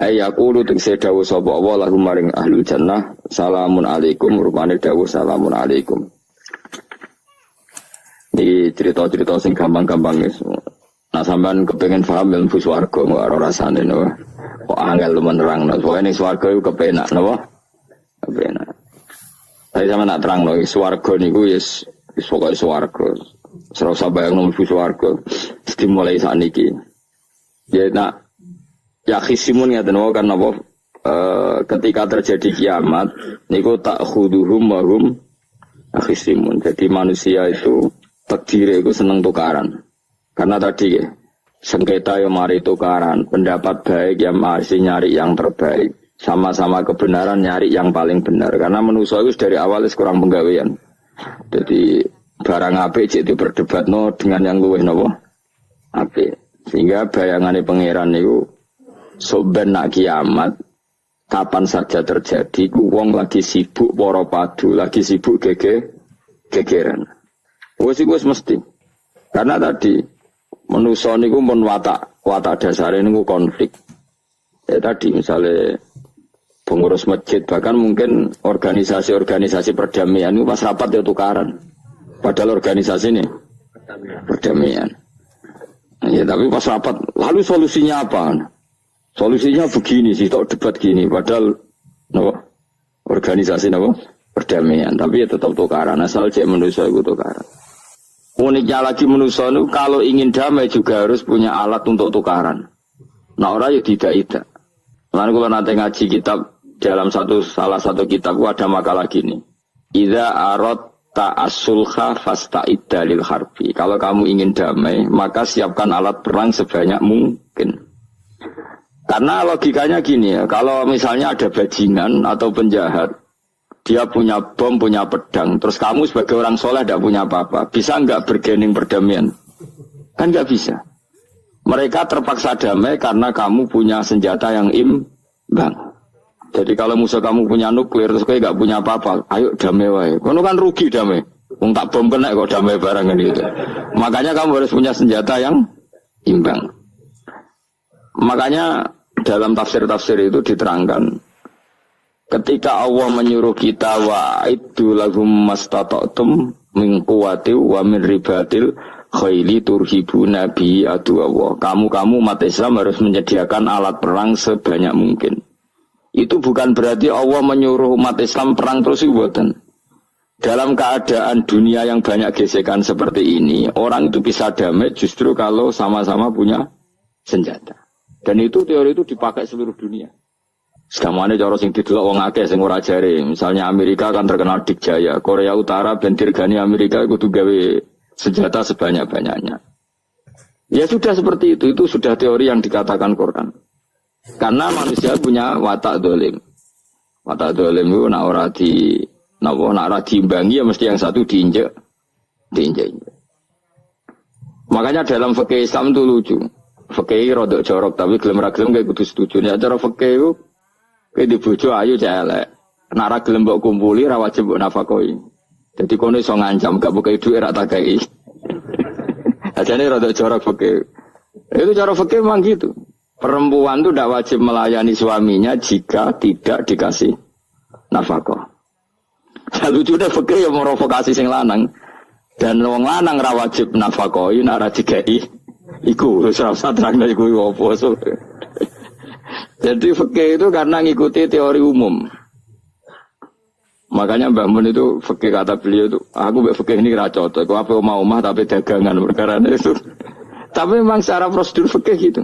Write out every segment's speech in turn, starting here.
Ayaqulu tegese dawuh sapa Allah lahum maring ahlul jannah salamun alaikum rupane dawuh salamun alaikum. Iki cerita-cerita sing gampang-gampang wis. Nah sampean kepengin paham ilmu swarga ora rasane no. Kok angel menerangno. Pokoke ning swarga iku kepenak napa? Kepenak. Tapi sama nak terangno swarga niku wis pokoke swarga. Ora usah bayangno mlebu swarga. Dimulai sakniki. Ya nak ya khisimun ya tenwa kan apa ketika terjadi kiamat niku tak khuduhum wahum khisimun. Jadi manusia itu takdir itu seneng tukaran. Karena tadi sengketa yang mari tukaran, pendapat baik yang masih nyari yang terbaik, sama-sama kebenaran nyari yang paling benar. Karena manusia itu dari awal kurang penggawean. Jadi barang apik cek diperdebatno dengan yang luwih napa apik. Sehingga bayangannya pangeran itu soben nak kiamat kapan saja terjadi wong lagi sibuk para padu lagi sibuk gegeran wis mesti karena tadi manusa niku mun watak dasare niku konflik ya tadi misalnya pengurus masjid bahkan mungkin organisasi perdamaian itu pas rapat ya tukaran padahal organisasi ini perdamaian ya tapi pas rapat lalu solusinya apa? Solusinya begini sih, tok debat gini. Padahal, organisasi perdamaian. Tapi ya tetap tukaran. Asal cek manusia itu tukaran. Uniknya lagi manusia itu kalau ingin damai juga harus punya alat untuk tukaran. Nah orang ya tidak. Lalu kalau nanti ngaji kitab dalam salah satu kitab ada makalah gini. Idza aradta as-sulha fasta'idda lil harbi. Kalau kamu ingin damai, maka siapkan alat perang sebanyak mungkin. Karena logikanya gini ya, kalau misalnya ada bajingan atau penjahat, dia punya bom, punya pedang, terus kamu sebagai orang soleh tidak punya apa-apa, bisa nggak bergening perdamaian? Kan nggak bisa. Mereka terpaksa damai karena kamu punya senjata yang imbang. Jadi kalau musuh kamu punya nuklir, terus kayak nggak punya apa-apa, ayo damai wae. Kamu kan rugi damai. Tak bom kena kok damai barang gitu. Makanya kamu harus punya senjata yang imbang. Makanya dalam tafsir-tafsir itu diterangkan ketika Allah menyuruh kita wa iddu lahum mastata'tum min quwwati wa min ribatil khaili turhibuna bi adu Allah. Kamu umat Islam harus menyediakan alat perang sebanyak mungkin. Itu bukan berarti Allah menyuruh umat Islam perang terus ibuatan. Dalam keadaan dunia yang banyak gesekan seperti ini, orang itu bisa damai justru kalau sama-sama punya senjata. Dan itu teori itu dipakai seluruh dunia. Segamane cara sing didelok wong akeh sing ora jare. Misalnya Amerika kan terkenal dikjaya, Korea Utara ben dirgani Amerika kudu gawe senjata sebanyak-banyaknya. Ya sudah seperti itu sudah teori yang dikatakan Quran. Karena manusia punya watak dolim. Watak dolim itu nak ora diimbangi ya mesti yang satu diinjek. Makanya dalam fikih Islam itu lucu. Fikih rodok jorok tapi gelem ra gelem kayak kudu setuju. Ya cara fikih itu kayak di bojo ayu celek. Nek ra gelem mbok kumpuli ra wajib mbok nafakoi. Jadi kono iso ngancam gak buka duit ra tak kei. Ajane rodok jorok fikih. Itu cara fikih memang gitu. Perempuan itu tidak wajib melayani suaminya jika tidak dikasih nafkah. Lucu deh fikih yang merovokasi sing lanang. Dan wong lanang ra wajib nafakoi nek ra dikei. Iku serasa terang dari gue apa so. Jadi fikih itu karena ngikuti teori umum. Makanya Mbak Mun itu fikih kata beliau itu, aku mbak fikih ini racot. Aku apa mau omah tapi dagangan perkara itu. Tapi memang secara prosedur fikih gitu.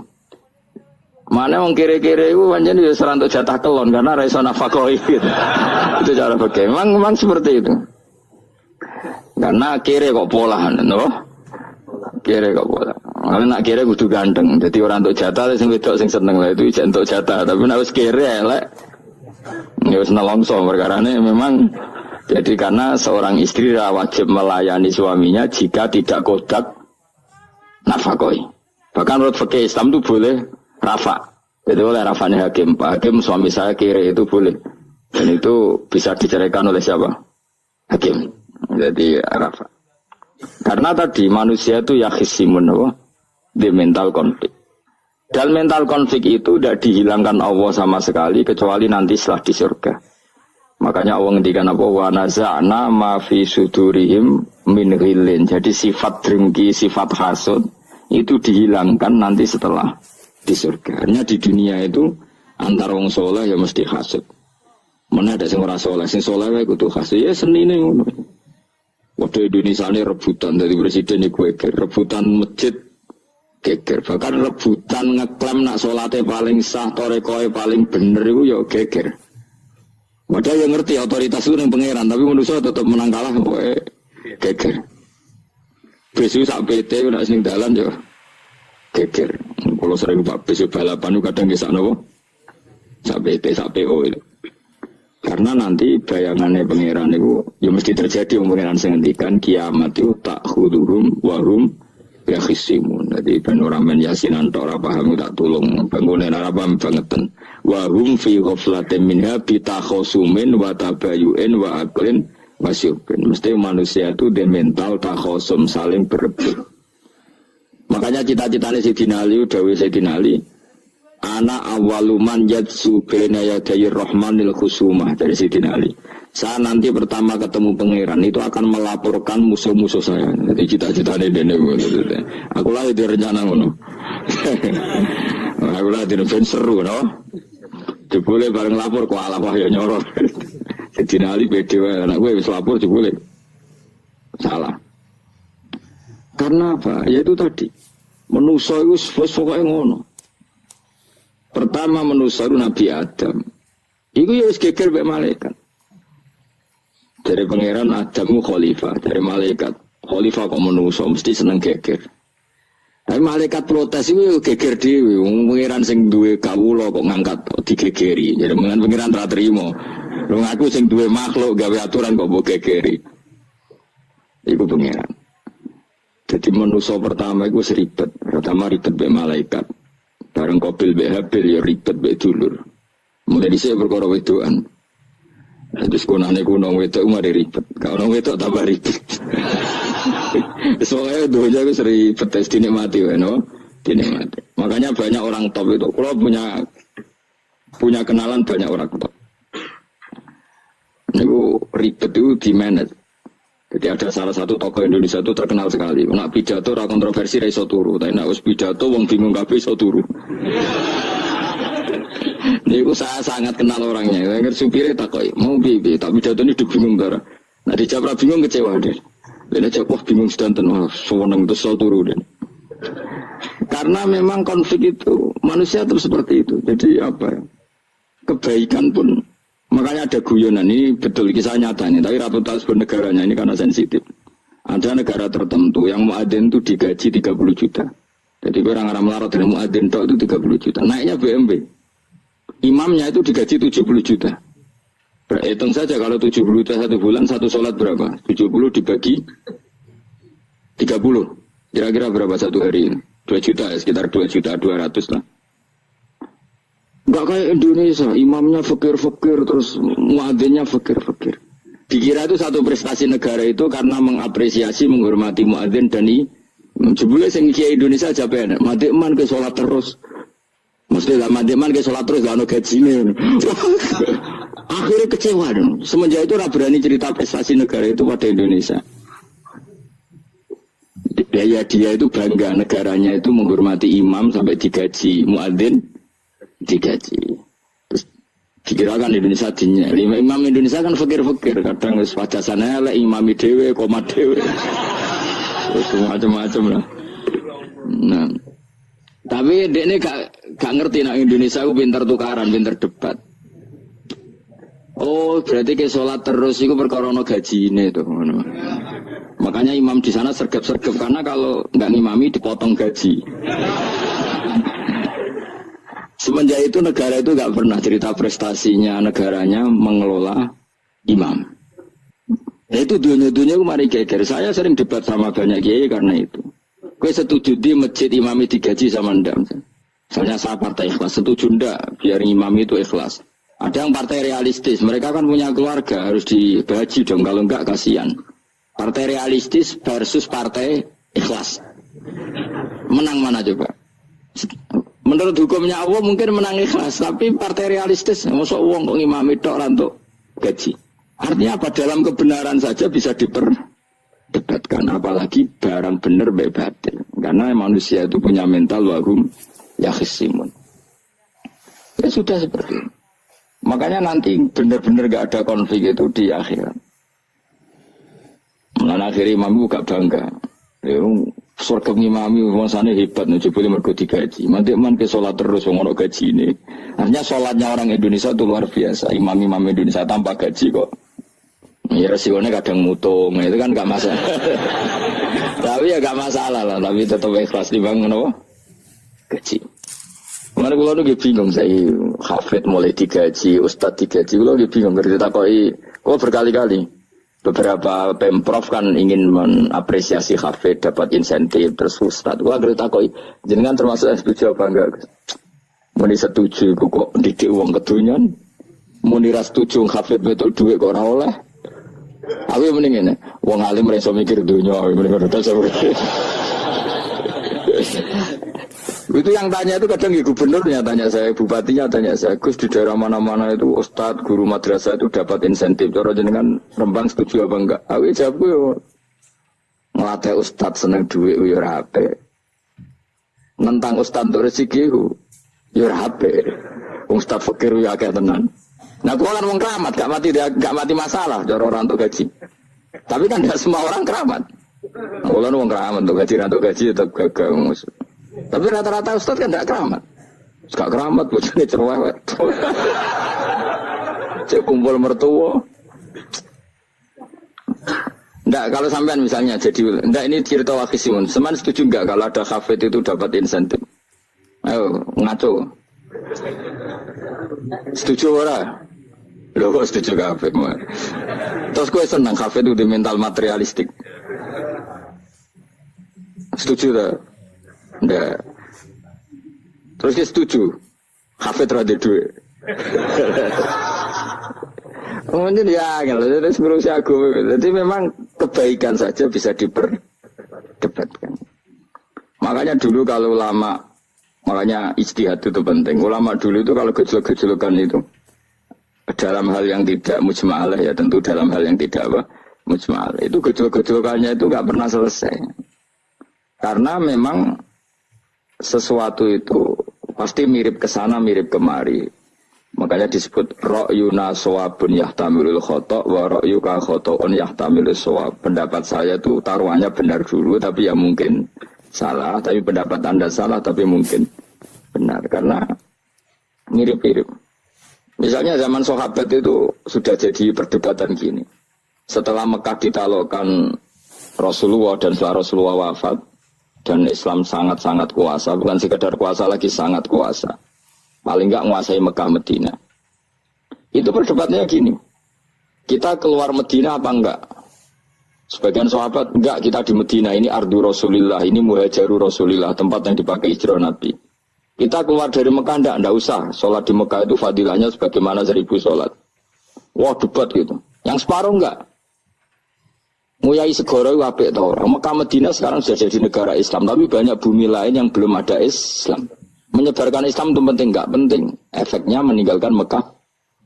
Mana wong kere-kere itu pancen ya serantuk jatah kelon karena ra iso nafakoi gitu. Itu cara fikih. Memang seperti itu. Karena kere kok pola, no? Kere kok pola. Kalau nak kere kudu ganteng, jadi orang untuk jatah, sing wedok sing seneng lah itu ijek untuk jatah. Tapi nak wis kere elek, ya wis nelongso perkarane memang. Jadi karena seorang istri wajib melayani suaminya jika tidak kodak nafkoi. Bahkan menurut fikih Islam itu boleh rafa. Jadi oleh rafanya hakim, Pak Hakim suami saya kere itu boleh. Dan itu bisa diceraikan oleh siapa? Hakim. Jadi rafa. Karena tadi manusia itu ya khisimun, di mental konflik. Dan mental konflik itu tidak dihilangkan Allah sama sekali kecuali nanti setelah di surga. Makanya Allah ngendikan apa? Wa naza'na ma fi sudurihim min ghillin. Jadi sifat dengki, sifat hasud itu dihilangkan nanti setelah di surga. Hanya di dunia itu antar wong soleh ya mesti hasud. Mana ada sing ora soleh, sing soleh wae kudu hasud. Ya senine ngono. Waktu Indonesia ini rebutan dari presiden iku rebutan masjid geger, bahkan rebutan ngeklaim nak sholatnya paling sah, torekoe paling bener itu ya geger. Padahal yang ngerti otoritas itu yang pangeran, tapi manusia tetap menang kalah, geger. Besok sak PT nak sing dalan ya geger. Kalau sering pak besok balapan itu kadang kisah nopo, sak PT, sak PO itu. Karena nanti bayangannya pangeran itu ya mesti terjadi pangeran sengendikan kiamat itu tak khuduhum warum ya khisimun. Jadi ben ora men yasin antok ora paham tak tulung bangunan ora paham bangetan. Wa hum fi ghaflatin minha bi takhusumin wa tabayu'in wa aqlin wasyubin. Mesti manusia itu de mental takhusum saling berebut. Makanya cita-citane Sayyidina Ali dawuh Sayyidina Ali ana awaluman yatsu baina yadayir rahmanil khusumah dari Sayyidina Ali. Saya nanti pertama ketemu pangeran itu akan melaporkan musuh-musuh saya. Jadi cita-citanya dene aku lah di rencana ngono. Aku lah di ben seru no. Jebule bareng lapor kok ala ya nyorot. Sayyidina Ali beda wae anak gue wis lapor jebule. Salah. Karena apa? Ya itu tadi. Manusa iku wis pokoke ngono. Pertama manusia itu Nabi Adam. Iku ya wis geger mek malaikat. Dari pangeran Adamu khalifah, dari malaikat khalifah kok manusia mesti seneng geger. Tapi malaikat protes itu geger dhewe, pangeran sing duwe kawula kok ngangkat digegeri. Jadi pangeran ra trimo. Lho aku sing duwe makhluk gawe aturan kok mbok gegeri. Iku pangeran. Jadi manusia pertama itu seribet, pertama ribet mek malaikat. Bareng Qabil be Habil ya ribet be dulur. Mulai dhisik perkara wedokan. Terus kunane kuno wedok mari ribet. Kalau wedok tambah ribet. Soalnya doanya itu sering betes dinikmati wae no. Dinikmati. Makanya banyak orang top itu. Kalau punya kenalan banyak orang top. Niku ribet itu di manage. Jadi ada salah satu tokoh Indonesia itu terkenal sekali. Nak pidato ora kontroversi ra iso turu, tapi nak wis pidato wong bingung kabeh iso turu. Niku saya sangat kenal orangnya. Saya supire takoki, "Mau piye? Tak pidato ini bingung ta." Nah dijawab bingung kecewa deh. Dia jawab bingung sedanten, wah seneng terus iso turu deh. Karena memang konflik itu manusia terus seperti itu. Jadi apa ya? Kebaikan pun makanya ada guyonan ini betul kisah nyata ini, tapi reputasi negaranya ini karena sensitif. Ada negara tertentu yang muadzin itu digaji 30 juta. Jadi orang-orang melarat dari muadzin itu 30 juta. Naiknya BMW. Imamnya itu digaji 70 juta. Berhitung saja kalau 70 juta satu bulan, satu sholat berapa? 70 dibagi 30. Kira-kira berapa satu hari ini? 2 juta, sekitar 2 juta 200 lah. Enggak kayak Indonesia, imamnya fakir-fakir, terus muadzinnya fakir-fakir. Dikira itu satu prestasi negara itu karena mengapresiasi, menghormati muadzin dan jebule sing kiai Indonesia aja penak. Madekman ke sholat terus. Mesti lah madekman ke sholat terus lah ono gajine. Akhirnya kecewa dong. Semenjak itu ora berani cerita prestasi negara itu pada Indonesia. Dia itu bangga negaranya itu menghormati imam sampai digaji muadzin. Digaji. Terus dikirakan Indonesia dinya. Imam Indonesia kan fakir-fakir, kadang wis wajasane elek imami dhewe, komat dhewe. Terus macam-macam lah. Nah. Tapi dekne gak ngerti nek Indonesia ku pinter tukaran, pinter debat. Oh, berarti ke sholat terus itu perkara ono gajine to ngono. Makanya imam di sana sergap-sergap karena kalau nggak ngimami dipotong gaji. Semenjak itu negara itu nggak pernah cerita prestasinya negaranya mengelola imam. Ya itu dunia-dunia kemarin geger. Saya sering debat sama banyak kiai karena itu. Gue setuju di masjid imami digaji sama ndak. Misalnya saya partai ikhlas setuju ndak biar imam itu ikhlas. Ada yang partai realistis, mereka kan punya keluarga harus digaji dong kalau enggak kasihan. Partai realistis versus partai ikhlas. Menang mana coba? Menurut hukumnya Allah mungkin menang ikhlas, tapi partai realistis, masuk uang kok ngimami tok untuk gaji. Artinya apa? Dalam kebenaran saja bisa diperdebatkan, apalagi barang benar baik batil. Karena manusia itu punya mental wahum yakhisimun. Ya sudah seperti itu. Makanya nanti benar-benar gak ada konflik itu di akhirat. Mulanya akhirnya imam gak bangga. Surga ngimami masanya hebat, boleh mergo digaji. Mantik ke sholat terus ngono gaji ini. Artinya sholatnya orang Indonesia itu luar biasa. Imam-imam Indonesia tanpa gaji kok. Ya resikonya kadang mutung, itu kan gak masalah. Tapi ya gak masalah lah, tapi tetap ikhlas timbang kenapa? Gaji. Mana kalau nu bingung saya, hafid mulai digaji, ustad digaji, kalau bingung bercerita koi, kalau berkali-kali. Beberapa pemprov kan ingin mengapresiasi hafid dapat insentif terus ustad. Gua cerita koi, jenengan termasuk yang setuju apa enggak? Muni setuju, kok didik uang kedunyan. Muni ras setuju hafid betul duit kok ora oleh. Aku mending ini, wong alim reso mikir dunia, mending udah seperti itu yang tanya itu kadang gubernurnya tanya saya, bupatinya tanya saya, Gus di daerah mana-mana itu ustadz, guru madrasah itu dapat insentif. Cara jenengan Rembang setuju apa enggak? Aku jawab yo ngelatih ustadz seneng duit yo rapi. Nentang ustadz untuk rezeki yo rapi. Ustadz fakir yo agak tenang. Nah, gua kan wong keramat, gak mati masalah cara orang untuk gaji. Tapi kan tidak semua orang keramat. Gua kan wong keramat untuk gaji tetap gagal. Tapi rata-rata ustadz kan tidak keramat. Gak keramat, bojone cerewet. Cek kumpul mertua. Nggak, kalau sampean misalnya jadi, nggak ini cerita wakisimun. Seman setuju nggak kalau ada hafid itu dapat insentif? Ayo ngaco. Setuju ora? Loh kok setuju hafid mah? Terus gue senang hafid itu di mental materialistik. Setuju tak? Nggak. Terus dia setuju. Hafid rada duit. Kemudian ya, jadi ngurusi agama. Jadi memang kebaikan saja bisa diperdebatkan. Makanya dulu kalau ulama, makanya ijtihad itu penting. Ulama dulu itu kalau gejolak-gejolakan itu dalam hal yang tidak mujma'alah ya tentu dalam hal yang tidak apa mujma'alah. Itu gejolak-gejolakannya itu nggak pernah selesai. Karena memang sesuatu itu pasti mirip ke sana, mirip kemari. Makanya disebut ra'yuna shawabun yahtamilul khata' wa ra'yuka khata'un yahtamilus shawab. Pendapat saya itu taruhannya benar dulu tapi ya mungkin salah, tapi pendapat Anda salah tapi mungkin benar karena mirip-mirip. Misalnya zaman sahabat itu sudah jadi perdebatan gini. Setelah Mekah ditaklukkan Rasulullah dan setelah Rasulullah wafat dan Islam sangat-sangat kuasa, bukan sekedar kuasa lagi sangat kuasa. Paling enggak menguasai Mekah Medina. Itu perdebatannya gini. Kita keluar Medina apa enggak? Sebagian sahabat enggak, kita di Medina ini ardu Rasulillah, ini muhajaru Rasulillah, tempat yang dipakai hijrah Nabi. Kita keluar dari Mekah enggak usah. Sholat di Mekah itu fadilahnya sebagaimana 1000 sholat. Wah debat gitu. Yang separuh enggak. Nguyai segoro itu apik tau. Mekah Medina sekarang sudah jadi negara Islam, tapi banyak bumi lain yang belum ada Islam. Menyebarkan Islam itu penting, enggak penting. Efeknya meninggalkan Mekah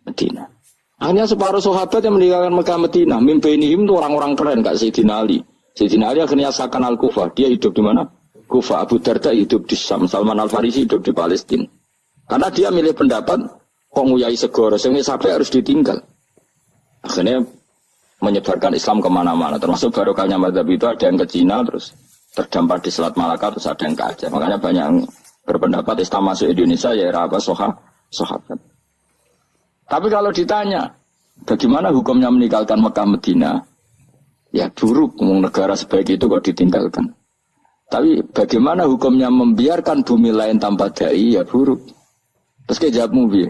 Medina. Hanya separuh sahabat yang meninggalkan Mekah Medina. Mimpenihim itu orang-orang keren, enggak Sayyidina Ali. Sayyidina Ali akhirnya Sakan Al-Kufah. Dia hidup di mana? Kufah. Abu Darda hidup di Syam. Salman Al-Farisi hidup di Palestina. Karena dia milih pendapat, kok nguyai segoro, sehingga sampai harus ditinggal. Akhirnya menyebarkan Islam kemana-mana. Termasuk barokahnya mazhab itu ada yang ke Cina, terus terdampar di Selat Malaka, terus ada yang ke Aceh. Makanya banyak yang berpendapat Islam masuk Indonesia ya era apa sahabat. Tapi kalau ditanya bagaimana hukumnya meninggalkan Mekah Medina, ya buruk. Negara sebaik itu kok ditinggalkan. Tapi bagaimana hukumnya membiarkan bumi lain tanpa dai, ya buruk. Terus kayak jawabmu bi.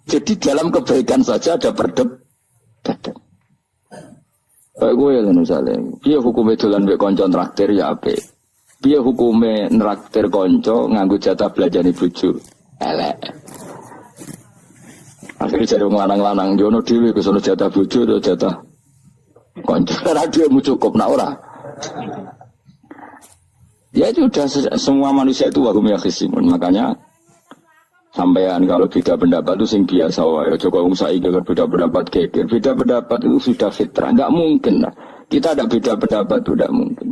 Jadi dalam kebaikan saja ada perdebatan. Kayak gue ya misalnya, dia hukumnya dolan mbek konco traktir ya apik. Piye hukume nraktir konco nganggo jatah belajani bojo elek. Akhirnya jadi lanang-lanang jono dhewe kesono jatah bojo atau jatah konco. Ora dhewe mu cukup nak ora. Ya itu udah semua manusia itu wahum yakhisimun. Makanya sampean kalau beda pendapat itu sing biasa wae. Joko wong saiki kalau beda pendapat geger. Beda pendapat itu sudah fitrah. Enggak mungkin lah. Kita ada beda pendapat itu tidak mungkin.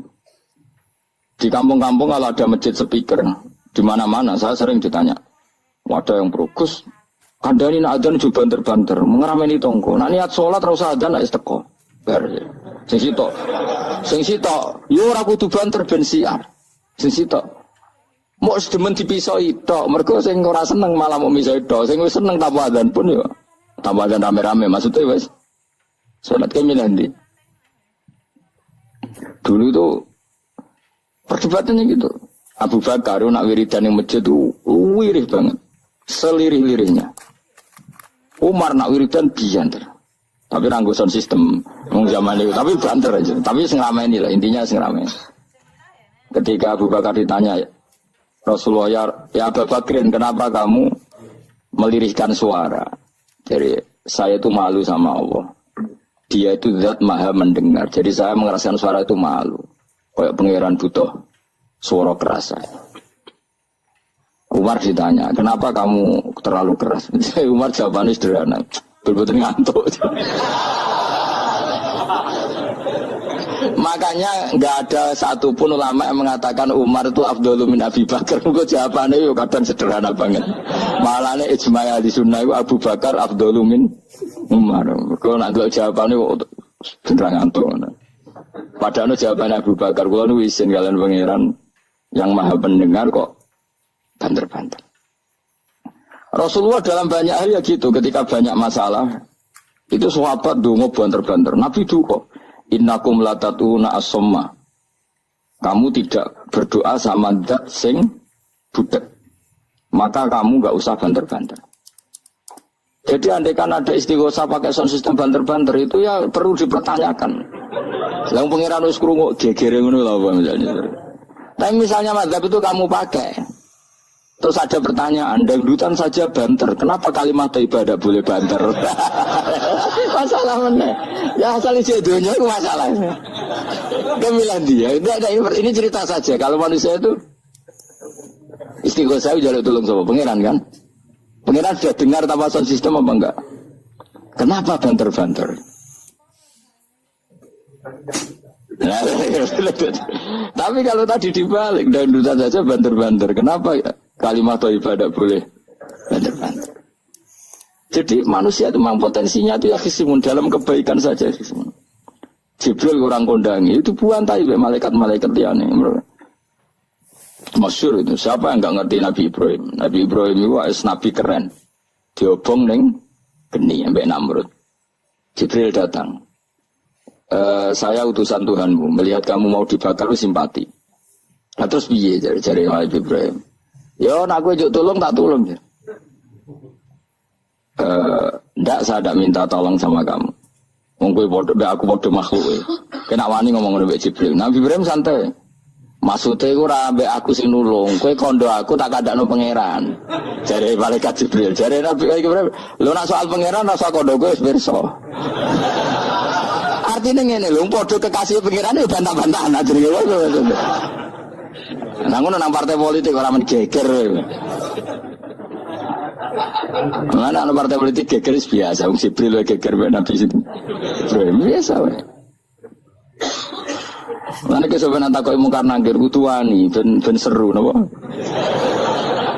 Di kampung-kampung kalau ada masjid speaker di mana-mana saya sering ditanya. Wadah yang berukus kandani nak adzan juga banter-banter mengerameni tonggo. Nak niat sholat terus adzan nak teko. Bar. Sing sitok yo ora kudu banter ben siar. Sing sitok mau sedemen dipisoi tok, mergo sing ora seneng malah mau misoi tok, sing wis seneng tambah adzan pun yo. Tambah adzan rame-rame maksudnya wis salat kemilah ndi. Dulu itu perdebatannya gitu. Abu Bakar nak wiridan yang masjid itu wirih banget, selirih-lirihnya. Umar nak wiridan bianter, tapi ranggo sound system zaman itu, tapi banter aja. Tapi sengameni lah, intinya sengameni. Ketika Abu Bakar ditanya, Rasulullah ya Abu Bakrin, kenapa kamu melirihkan suara? Jadi saya itu malu sama Allah. Dia itu zat maha mendengar. Jadi saya merasakan suara itu malu. Kayak pangeran butuh suara keras. Umar ditanya, kenapa kamu terlalu keras? Umar jawabannya sederhana. Betul-betul ngantuk. Makanya nggak ada satupun ulama yang mengatakan Umar itu afdhalu min Abi Bakar. Kok jawabannya yo kadang sederhana banget. Malahnya ijma' ahli sunnah itu Abu Bakar afdhalu min Umar. Kok nak jawabannya beneran ngantuk. Padahal jawabannya Abu Bakar, kalau nu isin kalian pangeran yang maha pendengar kok banter-banter. Rasulullah dalam banyak hal ya gitu, ketika banyak masalah itu sahabat dongo banter-banter. Nabi duka, innakum latatuna as-somma. Kamu tidak berdoa sama zat sing budak, maka kamu enggak usah banter-banter. Jadi andaikan ada istighosah pakai sound system banter-banter itu ya perlu dipertanyakan. Yang pengiran wis krungu gegere ngono lho misalnya. Tapi misalnya mazhab itu kamu pakai, terus ada pertanyaan, dangdutan saja banter, kenapa kalimat ibadah boleh banter? Masalah mana? Ya asal isi dunia itu masalahnya. Kemilan dia, ini cerita saja. Kalau manusia itu istighosah jaluk tolong sama pengiran kan? Pengiran sudah dengar tanpa sound system apa enggak? Kenapa banter-banter? Tapi kalau tadi dibalik dangdutan saja banter-banter, kenapa ya? Kalimat ibadah boleh banter-banter. Jadi manusia itu memang potensinya itu ya khisimun dalam kebaikan saja khisimun. Jibril orang kondangi itu buantai malaikat-malaikat liyane. Masyhur itu. Siapa yang enggak ngerti Nabi Ibrahim? Nabi Ibrahim itu nabi keren. Diobong ning geni ambek Namrud. Jibril datang. Saya utusan Tuhanmu, melihat kamu mau dibakar simpati. Nah, terus piye jare Nabi Ibrahim? Yo nak kowe juk tolong tak tolong ya. Ndak saya tidak minta tolong sama kamu. Wong kowe padha aku padha makhluk. Kena wani ngomong mbek Jibril. Nabi Ibrahim santai. Maksudnya aku ambek aku sing nulung, kowe kondo aku tak kandakno pangeran. Jare malaikat Jibril, jare Nabi Ibrahim, lho nak soal pangeran rasa kondo kowe wis pirsa. Artinya ngene lho, padha kekasih pangeran yo bantah-bantahan jenenge wae. Nah ngono nang partai politik ora men geger. Mana ana partai politik geger biasa, wong Jibril wae geger mbek Nabi situ. Biasa wae. Lan iki sampeyan takoki mungkar nangkir kudu wani ben seru napa?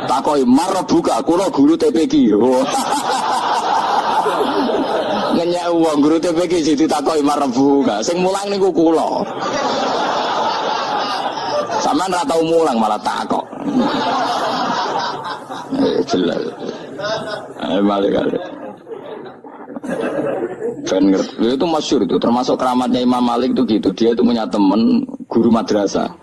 Takoki marbuka kula guru TPQ. Ngenyek wong guru TPQ sing ditakoki marbuka, sing mulang niku kula. Sampeyan ra tau mulang malah takok. Jelas. Balik. Dan itu masyhur itu, termasuk keramatnya Imam Malik itu gitu. Dia itu punya teman guru madrasah.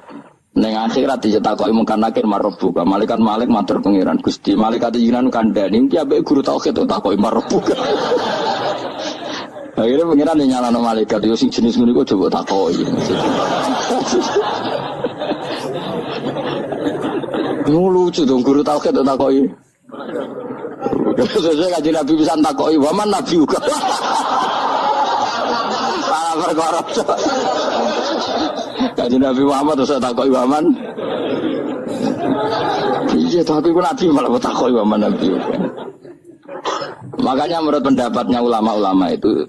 Neng akhirat dicetakoki mungkar nakir marbuka. Malaikat Malik matur pengiran Gusti. Malaikat jinan kandhani iki ambek guru tauhid takoki marbuka. Akhirnya pengiran nyalano malaikat yo sing jenis ngono iku coba takoki. Lucu dong guru tauhid takoki. Sesuai kaji Nabi bisa takoki waman Nabi juga. Para perkara. Kanjeng Nabi Muhammad terus takoki Waman. Iya, tapi pun Nabi malah takoki Waman Nabi. Makanya menurut pendapatnya ulama-ulama itu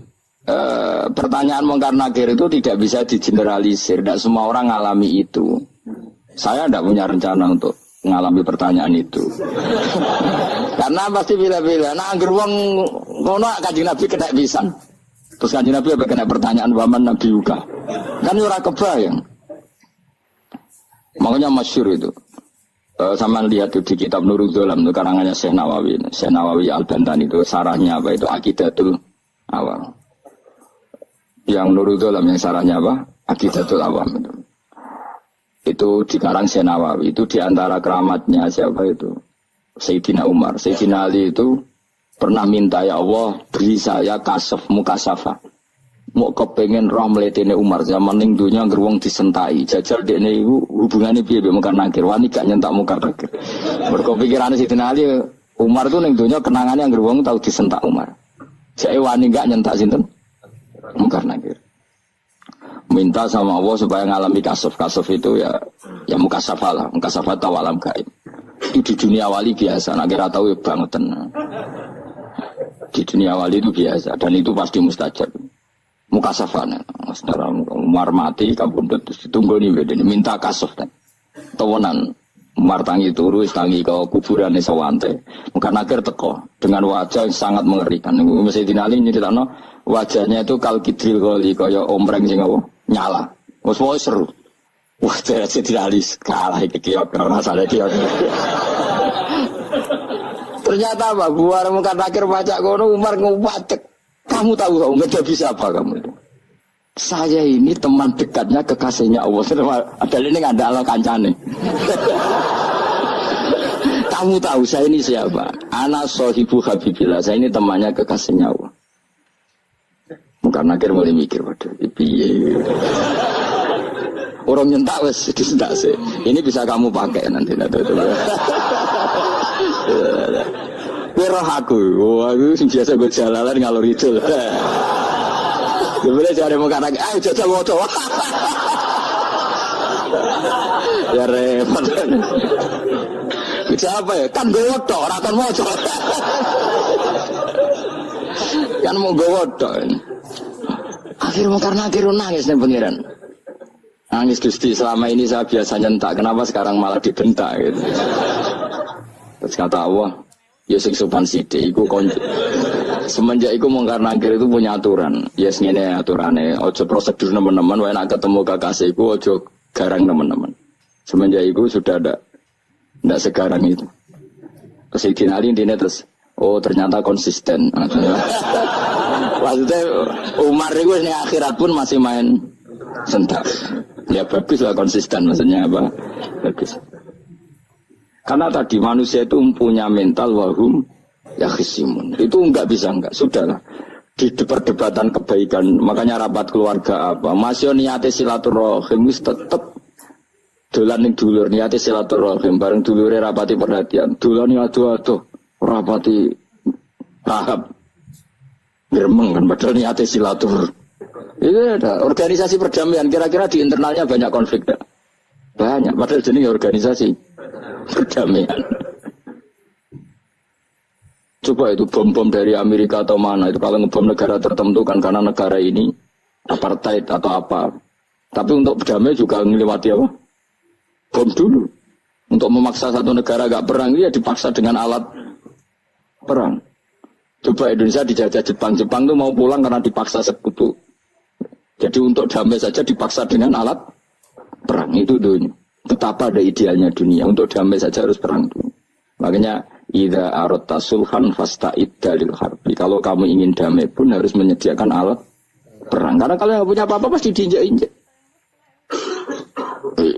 pertanyaan mungkar nakir itu tidak bisa digeneralisir. Tidak semua orang ngalami itu. Saya tidak punya rencana untuk mengalami pertanyaan itu. Karena pasti bila-bila. Nah, angger wong ngono Kanjeng Nabi kena pisan. Terus Kanjeng Nabi apa kena pertanyaan Waman Nabi Uka. Kan ora kebayang. Makanya masyhur itu. Sama lihat itu di kitab Nurul Dzolam itu karangannya Syekh Nawawi. Syekh Nawawi Al-Bantani itu sarahnya apa itu Aqidatul Awam. Yang Nurul Dzolam yang sarahnya apa? Aqidatul Awam itu. Itu dikarang Syekh Nawawi itu diantara keramatnya siapa itu? Sayyidina Umar. Sayyidina Ali itu pernah minta ya Allah beri saya kasaf mukasafah. Mau kepengen roh mletene Umar zaman ning dunya ngeruang disentai. Jajal dekne iku hubungane piye mbek mungkar nakir. Wani gak nyentak mungkar nakir. Mergo pikirane Sayyidina Ali Umar tuh ning dunya kenangane ngeruang tau disentak Umar. Saya wani gak nyentak sinten? Mungkar nakir. Minta sama Allah supaya ngalami kasaf. Kasaf itu ya mukasafah lah. Mukasafah tahu alam gaib. Itu di dunia wali biasa. Nak kira tahu ya bangetan. Di dunia wali itu biasa dan itu pasti mustajab. Mukasafan, saudara Umar mati, kabundut ditunggu nih bedanya minta kasaf kan, tawanan Umar tangi turu, tangi ke kuburan sawante, muka nakir teko dengan wajah yang sangat mengerikan. Masih dinali nyeritakno wajahnya itu kal kidril kali kaya ombreng sing apa nyala, semua seru. Wah, saya dinali kalah kiok karena masalah kiok. Ternyata apa? Buar muka nakir baca kono Umar ngupatek. Kamu tahu nggak bisa apa kamu itu? Saya ini teman dekatnya kekasihnya Allah. Ada ini nggak ada Allah kancane. Kamu tahu saya ini siapa? Ana sohibu habibillah. Saya ini temannya kekasihnya Allah. Bukan nakir mulai mikir waduh. Piye? Orang nyentak wes disentak sih. Ini bisa kamu pakai nanti itu. Roh aku, aku biasa gue jalanan ngalor itu. Kemudian cari muka anak, ayo jajal moto. Ya repot. Siapa ya? Kan gue moto, rakan moto. Kan mau gue moto. Akhirnya karena akhirnya nangis nih pengiran. Nangis Gusti, selama ini saya biasa nyentak, kenapa sekarang malah dibentak gitu. Terus kata Allah, ya sing sopan sithik iku semenjak iku mungkar nakir itu punya aturan. Yes ngene aturane, ojo prosedur teman-teman wae nek ketemu kakasihku ojo garang teman-teman. Semenjak iku sudah ndak segarang itu. Terus dinali intine terus oh ternyata konsisten. Maksudnya Umar itu ini akhirat pun masih main sentak. Ya bagus lah konsisten maksudnya apa? Bagus. Karena tadi manusia itu punya mental wahum ya khisimun. Itu enggak bisa enggak. Sudahlah. Di perdebatan kebaikan, makanya rapat keluarga apa? Masih niate silaturahim tetap dolan ning dulur niate silaturahim bareng dulure rapati perhatian. Dolan ado-ado rapati tahap gremeng kan padahal niate silatur. Itu ada organisasi perdamaian kira-kira di internalnya banyak konflik tak? Banyak padahal jenis organisasi perdamaian. Coba itu bom-bom dari Amerika atau mana itu kalau ngebom negara tertentu kan karena negara ini apartheid atau apa. Tapi untuk berdamai juga melewati apa? Bom dulu. Untuk memaksa satu negara gak perang dia dipaksa dengan alat perang. Coba Indonesia dijajah Jepang tuh mau pulang karena dipaksa sekutu. Jadi untuk damai saja dipaksa dengan alat perang itu dunia. Betapa ada idealnya dunia untuk damai saja harus perang dulu. Makanya idza aradta sulhan fasta'id dalil harbi. Kalau kamu ingin damai pun harus menyediakan alat perang. Karena kalau nggak punya apa-apa pasti diinjak-injak.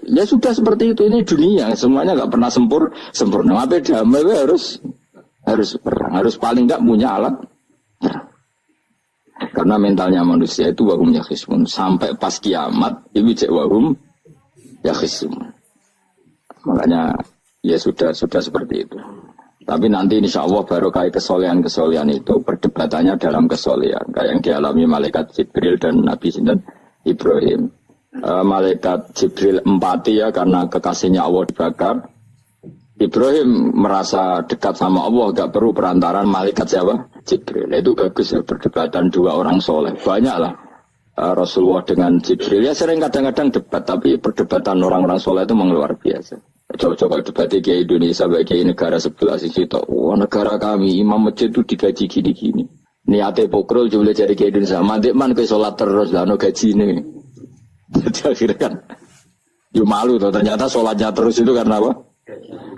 Ya sudah seperti itu, ini dunia semuanya nggak pernah sempurna. Tapi damai harus perang, harus paling nggak punya alat perang. Karena mentalnya manusia itu wahum yakhismun sampai pas kiamat itu cek wahum yakhismun. Makanya ya sudah seperti itu. Tapi nanti insya Allah baru kayak kesolehan itu perdebatannya dalam kesolehan kayak yang dialami malaikat Jibril dan Nabi Sinten Ibrahim. malaikat Jibril empati ya karena kekasihnya Allah dibakar. Ibrahim merasa dekat sama Allah, gak perlu perantaran malaikat siapa? Jibril. Itu bagus ya, perdebatan dua orang soleh. Banyak lah Rasulullah dengan Jibril. Ya sering kadang-kadang debat, tapi perdebatan orang-orang soleh itu memang luar biasa. Coba-coba debat di Indonesia bagi negara sebelah sisi itu. Wah, negara kami imam masjid itu digaji gini-gini. Niatnya pokrol coba cari ke Indonesia. Mandik man ke sholat terus lah, no gaji ini. Jadi akhirnya kan, ya malu tuh. Ternyata sholatnya terus itu karena apa?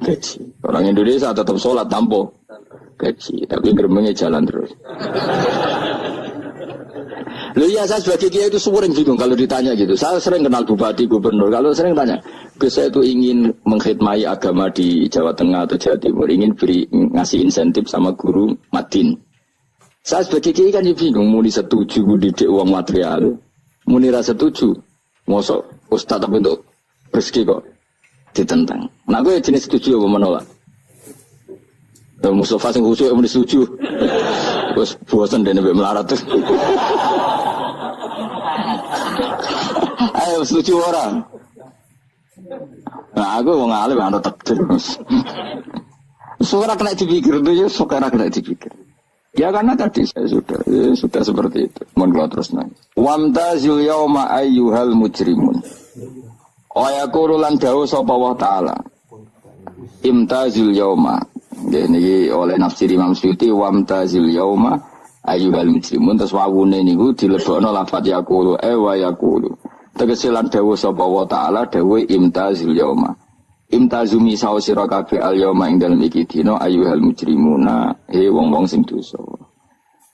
Gaji. Orang Indonesia tetap sholat tanpa gaji, tapi gerbangnya jalan terus. Loh ya, saya sebagai kiai itu sering bingung kalau ditanya gitu. Saya sering kenal bupati, gubernur. Kalau sering tanya, saya itu ingin mengkhidmati agama di Jawa Tengah atau Jawa Timur, ingin ngasih insentif sama guru Madin. Saya sebagai kiai kan bingung, muni setuju didik uang material, muni rasa setuju, mosok ustaz tapi untuk rezeki kok ditentang. Nah gue jenis setuju apa menolak? Mustafa sing khusyuk muni setuju. Terus bosan dene mbek melarat tuh. Ayo setuju orang. Nah aku wong alim ana takdir. Suara kena dipikir tuh ya, suara kena dipikir. Ya karena tadi saya sudah seperti itu. Mohon kalau terus nanya. Wamtazil yauma ayyuhal mujrimun. Ayaqulu lan dawuh sapa wa ta'ala. Imtazil yauma. Niki oleh nafsir Imam Suyuti wamtazil yauma ayyuhal mujrimun. Terus wawune niku dilebokno lafaz yaqulu wa yaqulu. Tegese lan dawuh sapa wa ta'ala dawuh imtazil yauma. Imtazumi sawo sira kabeh al yauma ing dalem iki dina ayyuhal mujrimuna wong-wong sing dosa.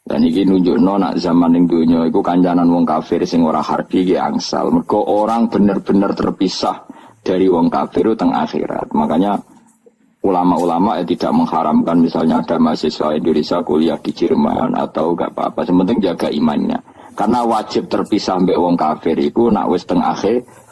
Dan iki nunjukno nak zaman ning donya iku kancanan wong kafir sing ora harbi ki angsal. Mergo orang bener-bener terpisah dari wong kafir teng akhirat. Makanya ulama-ulama tidak mengharamkan misalnya ada mahasiswa Indonesia kuliah di Jerman atau gak apa-apa. Sementing jaga imannya. Karena wajib terpisah mbek wong kafir iku nak wis teng akhirat.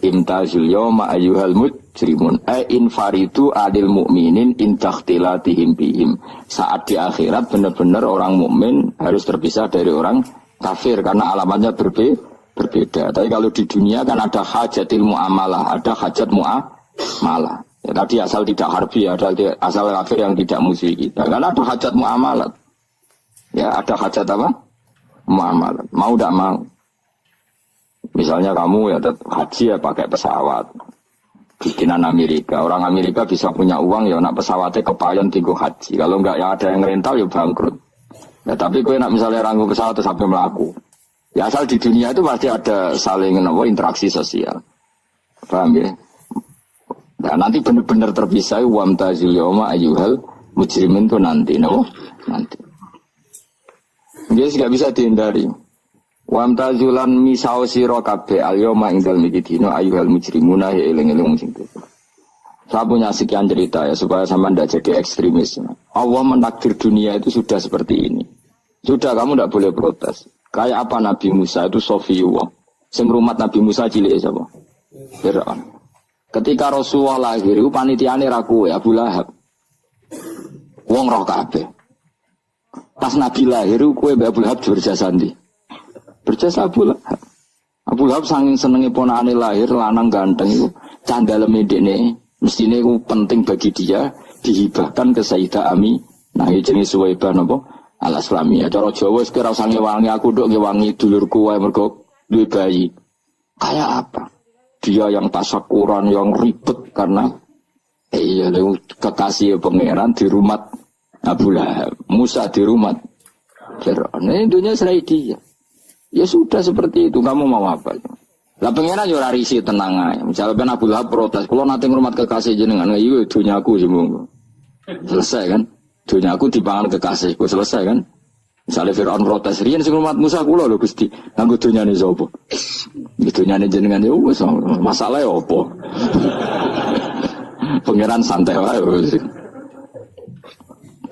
Imtazil yawma ayyuhal mujrimun infaridu adil mu'minin intakhtilatihim bihim. Saat di akhirat benar-benar orang mukmin harus terpisah dari orang kafir karena alamatnya berbeda. Tapi kalau di dunia kan ada hajatil mu'amalah, ada hajat mu'amalah. Ya, tadi asal tidak harbi, ada asal kafir yang tidak musuh kita. Karena ada hajat mu'amalah. Ya, ada hajat apa? Mu'amalah. Mau tidak mau. Misalnya kamu ya haji ya pakai pesawat bikinan Amerika. Orang Amerika bisa punya uang ya nak pesawatnya kepayon tinggal haji. Kalau enggak ya ada yang rental ya bangkrut. Ya tapi gue nak misalnya ranggu pesawat terus sampai melaku. Ya asal di dunia itu pasti ada saling interaksi sosial. Paham ya? Nah, nanti benar-benar terpisah wamtazil yauma ayyuhal mujrimin itu nanti, nanti. Jadi nggak bisa dihindari. Wamtazulan misau sira kabeh al-yauma ing dalem iki dina ayyuhal mujrimuna ya eling-eling sing itu. Saya punya sekian cerita ya supaya sama ndak jadi ekstremis. Allah menakdir dunia itu sudah seperti ini. Sudah kamu ndak boleh protes. Kayak apa Nabi Musa itu Sofiyullah. Sing rumat Nabi Musa cilik sapa? Fir'aun. Ketika Rasulullah lahir itu panitiane ra kowe Abu Lahab. Wong roh kabeh. Pas Nabi lahir kowe Abu Lahab berjasa ndi? Berjasa Abu Lahab. Abu Lahab saking senenge ponakane lahir lanang ganteng itu candale medekne mestine iku penting bagi dia dihibahkan ke Sayyidah Ami. Nah iki jenenge Suwaibah napa? Al-Islamiyah. Cara Jawa wis kira usah ngewangi aku nduk ngewangi dulurku wae mergo duwe bayi. Kayak apa? Dia yang tasakuran yang ribet karena kekasih pangeran di rumah Abu Lahab. Musa di rumah Fir'aun. Ini dunia serai dia. Ya sudah seperti itu, kamu mau apa? Lah pengenan yo ora risi tenang ae. Misalnya ben Abu Lahab protes, kalau nanti ngurmat kekasih jenengan, iya dunyaku semua. Selesai kan? Dunyaku dipangan kekasihku, selesai kan? Misalnya Fir'aun protes, riyen sing ngurmat Musa kula lho Gusti, nganggo dunyane sapa? Dunyane jenengan yo wis masalahe opo? Pengenan santai wae.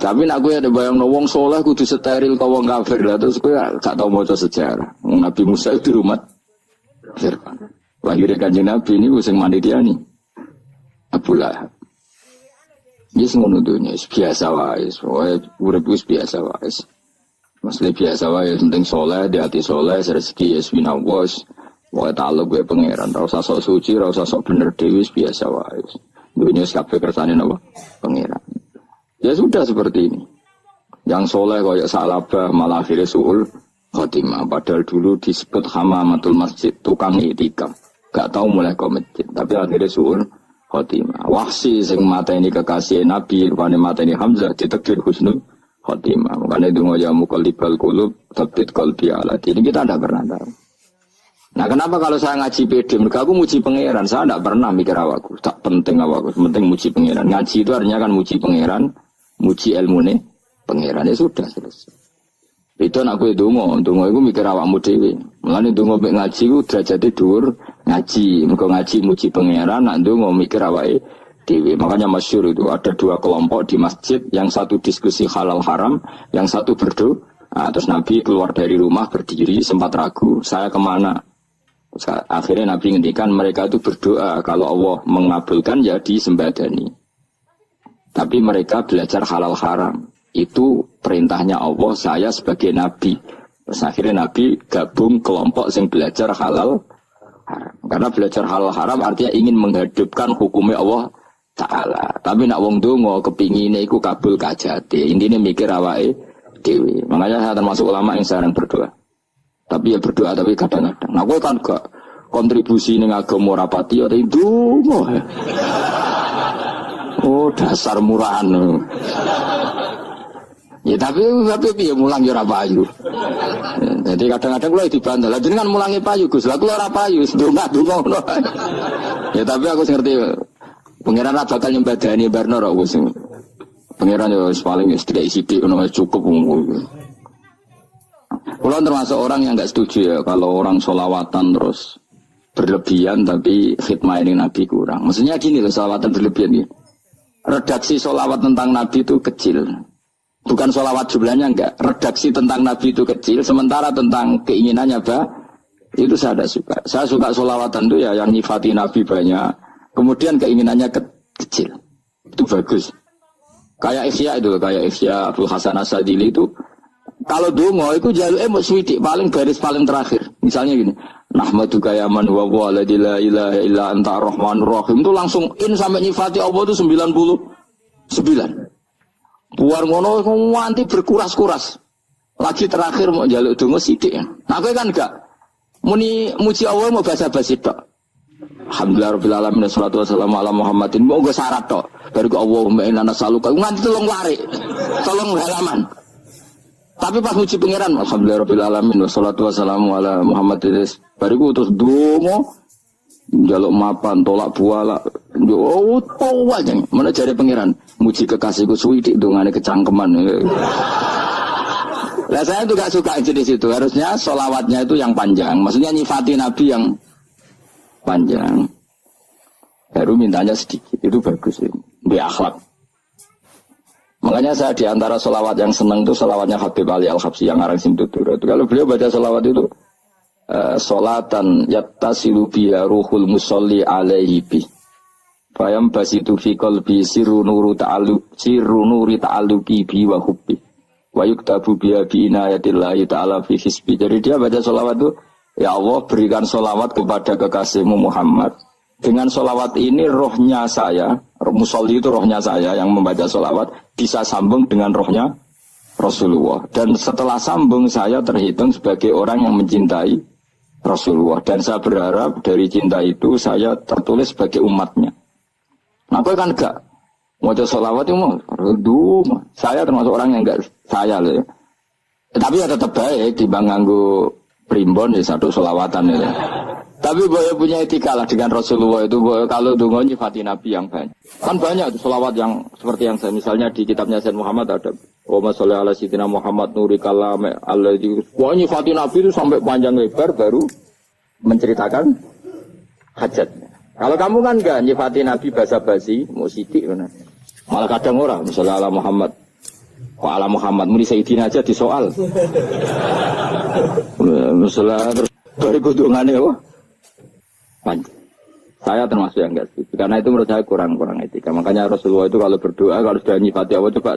Tapi nak gue ada bayang wong soleh kudu steril kau wong kafir lah terus gue gak tau maca sejarah. Nabi Musa itu di rumah Fir'aun. Lahir kanjeng Nabi ini gue sing manitia nih. Abu Lahab. Dia ngono dunya biasa wae, urip wis biasa wae. Maksudnya biasa wae penting soleh, di hati soleh, rezeki ya winawas. Pokoknya takluk gue pangeran, ora usah sok suci, ora usah sok bener dewi biasa wae. Dunia kabeh kersane napa? Pangeran. Ya sudah seperti ini. Yang soleh kayak Salabah malah akhirnya suul khotimah. Padahal dulu disebut hamamatul masjid, tukang itikaf. Gak tahu mulai ke masjid, tapi akhirnya suul khotimah. Wahsi sing mata ini kekasih Nabi, rupanya mata ini Hamzah ditakdir husnul khotimah. Makanya itu ngoja muqallibal qulub tsabbit qalbi ala dini. Kita tidak pernah tahu. Nah kenapa kalau saya ngaji PD, mereka aku muji pangeran, saya tidak pernah mikir awakku, tak penting awakku, penting muji pangeran. Ngaji itu artinya kan muji pangeran, muji ilmu nih pangeran, ya sudah selesai. Itu aku itu aku mikir awakmu dewi. Mulane donga mek ngaji ku derajate dhuwur ngaji, mergo ngaji muji pangeran, nak donga mikir awake dewi. Makanya masyhur itu ada dua kelompok di masjid, yang satu diskusi halal haram, yang satu berdoa. Nah, terus Nabi keluar dari rumah berdiri, sempat ragu, saya kemana? Akhirnya Nabi ngendikan mereka itu berdoa kalau Allah mengabulkan ya disembadani. Tapi mereka belajar halal haram. Itu perintahnya Allah, saya sebagai Nabi. Terus akhirnya Nabi gabung kelompok yang belajar halal haram. Karena belajar halal haram artinya ingin menghadapkan hukumnya Allah Ta'ala. Tapi nak wong donga kepingine iku kabul kajate. Intine mikir awake dhewe. Makanya saya termasuk ulama yang sering berdoa. Tapi ya berdoa tapi kadang-kadang. Nah, gue kan gak kontribusi ning agama rapati ya ndonga. Oh, dasar murahan. Ya tapi piye mulang ya ora payu. Jadi kadang-kadang kula dibantah. Lah jenengan mulangi payu Gus. Lah kula ora payu, ndonga-ndonga ngono. Ya tapi aku ngerti pangeran ra bakal nyembadani barno ra Gus. Pangeran yo paling sedhek sithik ngono cukup. Kalau termasuk orang yang nggak setuju ya kalau orang sholawatan terus berlebihan tapi khidmah ini Nabi kurang. Maksudnya gini loh, sholawatan berlebihan ini. Redaksi sholawat tentang Nabi itu kecil. Bukan sholawat jumlahnya enggak. Redaksi tentang Nabi itu kecil. Sementara tentang keinginannya itu saya tidak suka. Saya suka sholawatan itu ya yang nyifati Nabi banyak. Kemudian keinginannya kecil. Itu bagus. Kayak Ihya Abdul Hasan As-Sadili itu. Kalau dongo itu jaluke mok swidik paling baris paling terakhir. Misalnya gini, nahmaduka ya man wa la ilaha illa anta arrahmanur rahim itu langsung in sampai nyifati Allah itu 99. Buar ngono nganti berkuras-kuras. Lagi terakhir mau jaluk dongo sithik. Nah kowe kan enggak muni muji Allah mau basa-basi tok. Alhamdulillah rabbil alamin wassalatu wassalamu ala Muhammadin. Mau nggo syarat tok. Baru Allahumma inna nas'aluka nganti telung lari. Tolong halaman. Tapi pas muji pangeran, alhamdulillah rabbil alamin wassalatu wassalamu ala Muhammadin. Bariku terus dongo njaluk mapan tolak buala. Yo tawa jeng. Mana jare pangeran muji kekasihku suwidik dongane kecangkeman. Lah saya tuh gak suka jenis itu. Harusnya sholawatnya itu yang panjang. Maksudnya nyifati Nabi yang panjang. Baru mintanya sedikit. Itu bagus ini. Di akhlak. Makanya saya diantara sholawat yang senang itu sholawatnya Habib Ali Al-Habsyi yang ngarang Simtutur. Kalau beliau baca sholawat itu sholatan yattasilu biha ruhul musolli alaihi bi fayam basitu fi qalbi sirru nuri ta'alluqi bi wa hubbi wa yuktabu biha bi inayatillahi ta'ala fi hisbi. Jadi dia baca sholawat itu, ya Allah berikan sholawat kepada kekasihmu Muhammad. Dengan sholawat ini rohnya saya, musolli itu rohnya saya yang membaca sholawat, bisa sambung dengan rohnya Rasulullah. Dan setelah sambung saya terhitung sebagai orang yang mencintai Rasulullah. Dan saya berharap dari cinta itu saya tertulis sebagai umatnya. Nah aku kan enggak baca sholawat itu mau, saya termasuk orang yang enggak saya loh. Tapi ya tetap baik dibanding nganggo primbon di satu sholawatan ya. Tapi boleh punya etika lah dengan Rasulullah itu. Kalau dungo nyifati Nabi yang banyak. Kan banyak itu sholawat yang seperti yang saya misalnya di kitabnya Sayyid Muhammad ada Wa sholli ala sayyidina Muhammad nuri kalam alladzi. Wah nyifati Nabi itu sampai panjang lebar baru menceritakan hajatnya. Kalau kamu kan enggak nyifati Nabi basa-basi, mau sidik mana. Malah kadang orang misalnya ala Muhammad. Kok ala Muhammad muni sayyidina aja disoal. Misalnya terus dari kudungannya wah. Panjang. Saya termasuk yang enggak setuju. Karena itu menurut saya kurang etika. Makanya Rasulullah itu kalau berdoa, kalau sudah nyifati Allah, coba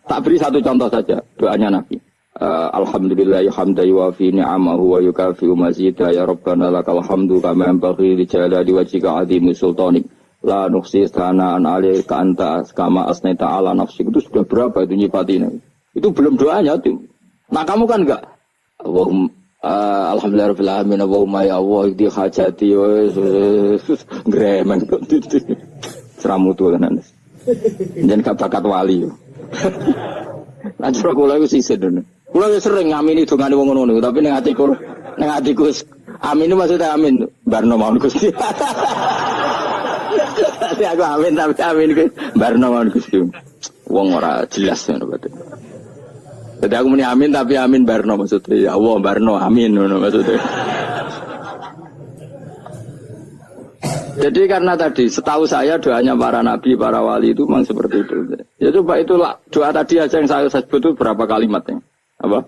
tak beri satu contoh saja doanya Nabi. Alhamdulillah hamdan yuwafi ni'amahu wa yukafi'u mazidah ya Rabbana lakal hamdu kama yanbaghi li jalali wajhika 'azimi sultanik la nuhsi sana'an 'alaika anta kama asnaita 'ala nafsik. Itu sudah berapa itu nyifatinya? Itu belum doanya tuh. Nah kamu kan enggak Allahumma alhamdulillahirabbil alamin Allahumma ya Allah di hajati gremen seramutu tenan. Jangan bakat wali. Nah cara kula iku sisih dene. Kula sering ngamini dongane wong ngono tapi ning atiku amin maksudnya amin barno mawon Gusti. Tapi aku amin tapi amin ku barno mawon Gusti. Wong ora jelas ngono berarti. Jadi aku muni amin tapi amin barno maksudnya ya Allah barno amin ngono maksudnya. Jadi karena tadi setahu saya doanya para nabi, para wali itu memang seperti itu. Ya coba itulah doa tadi aja yang saya sebut itu berapa kalimatnya. Apa?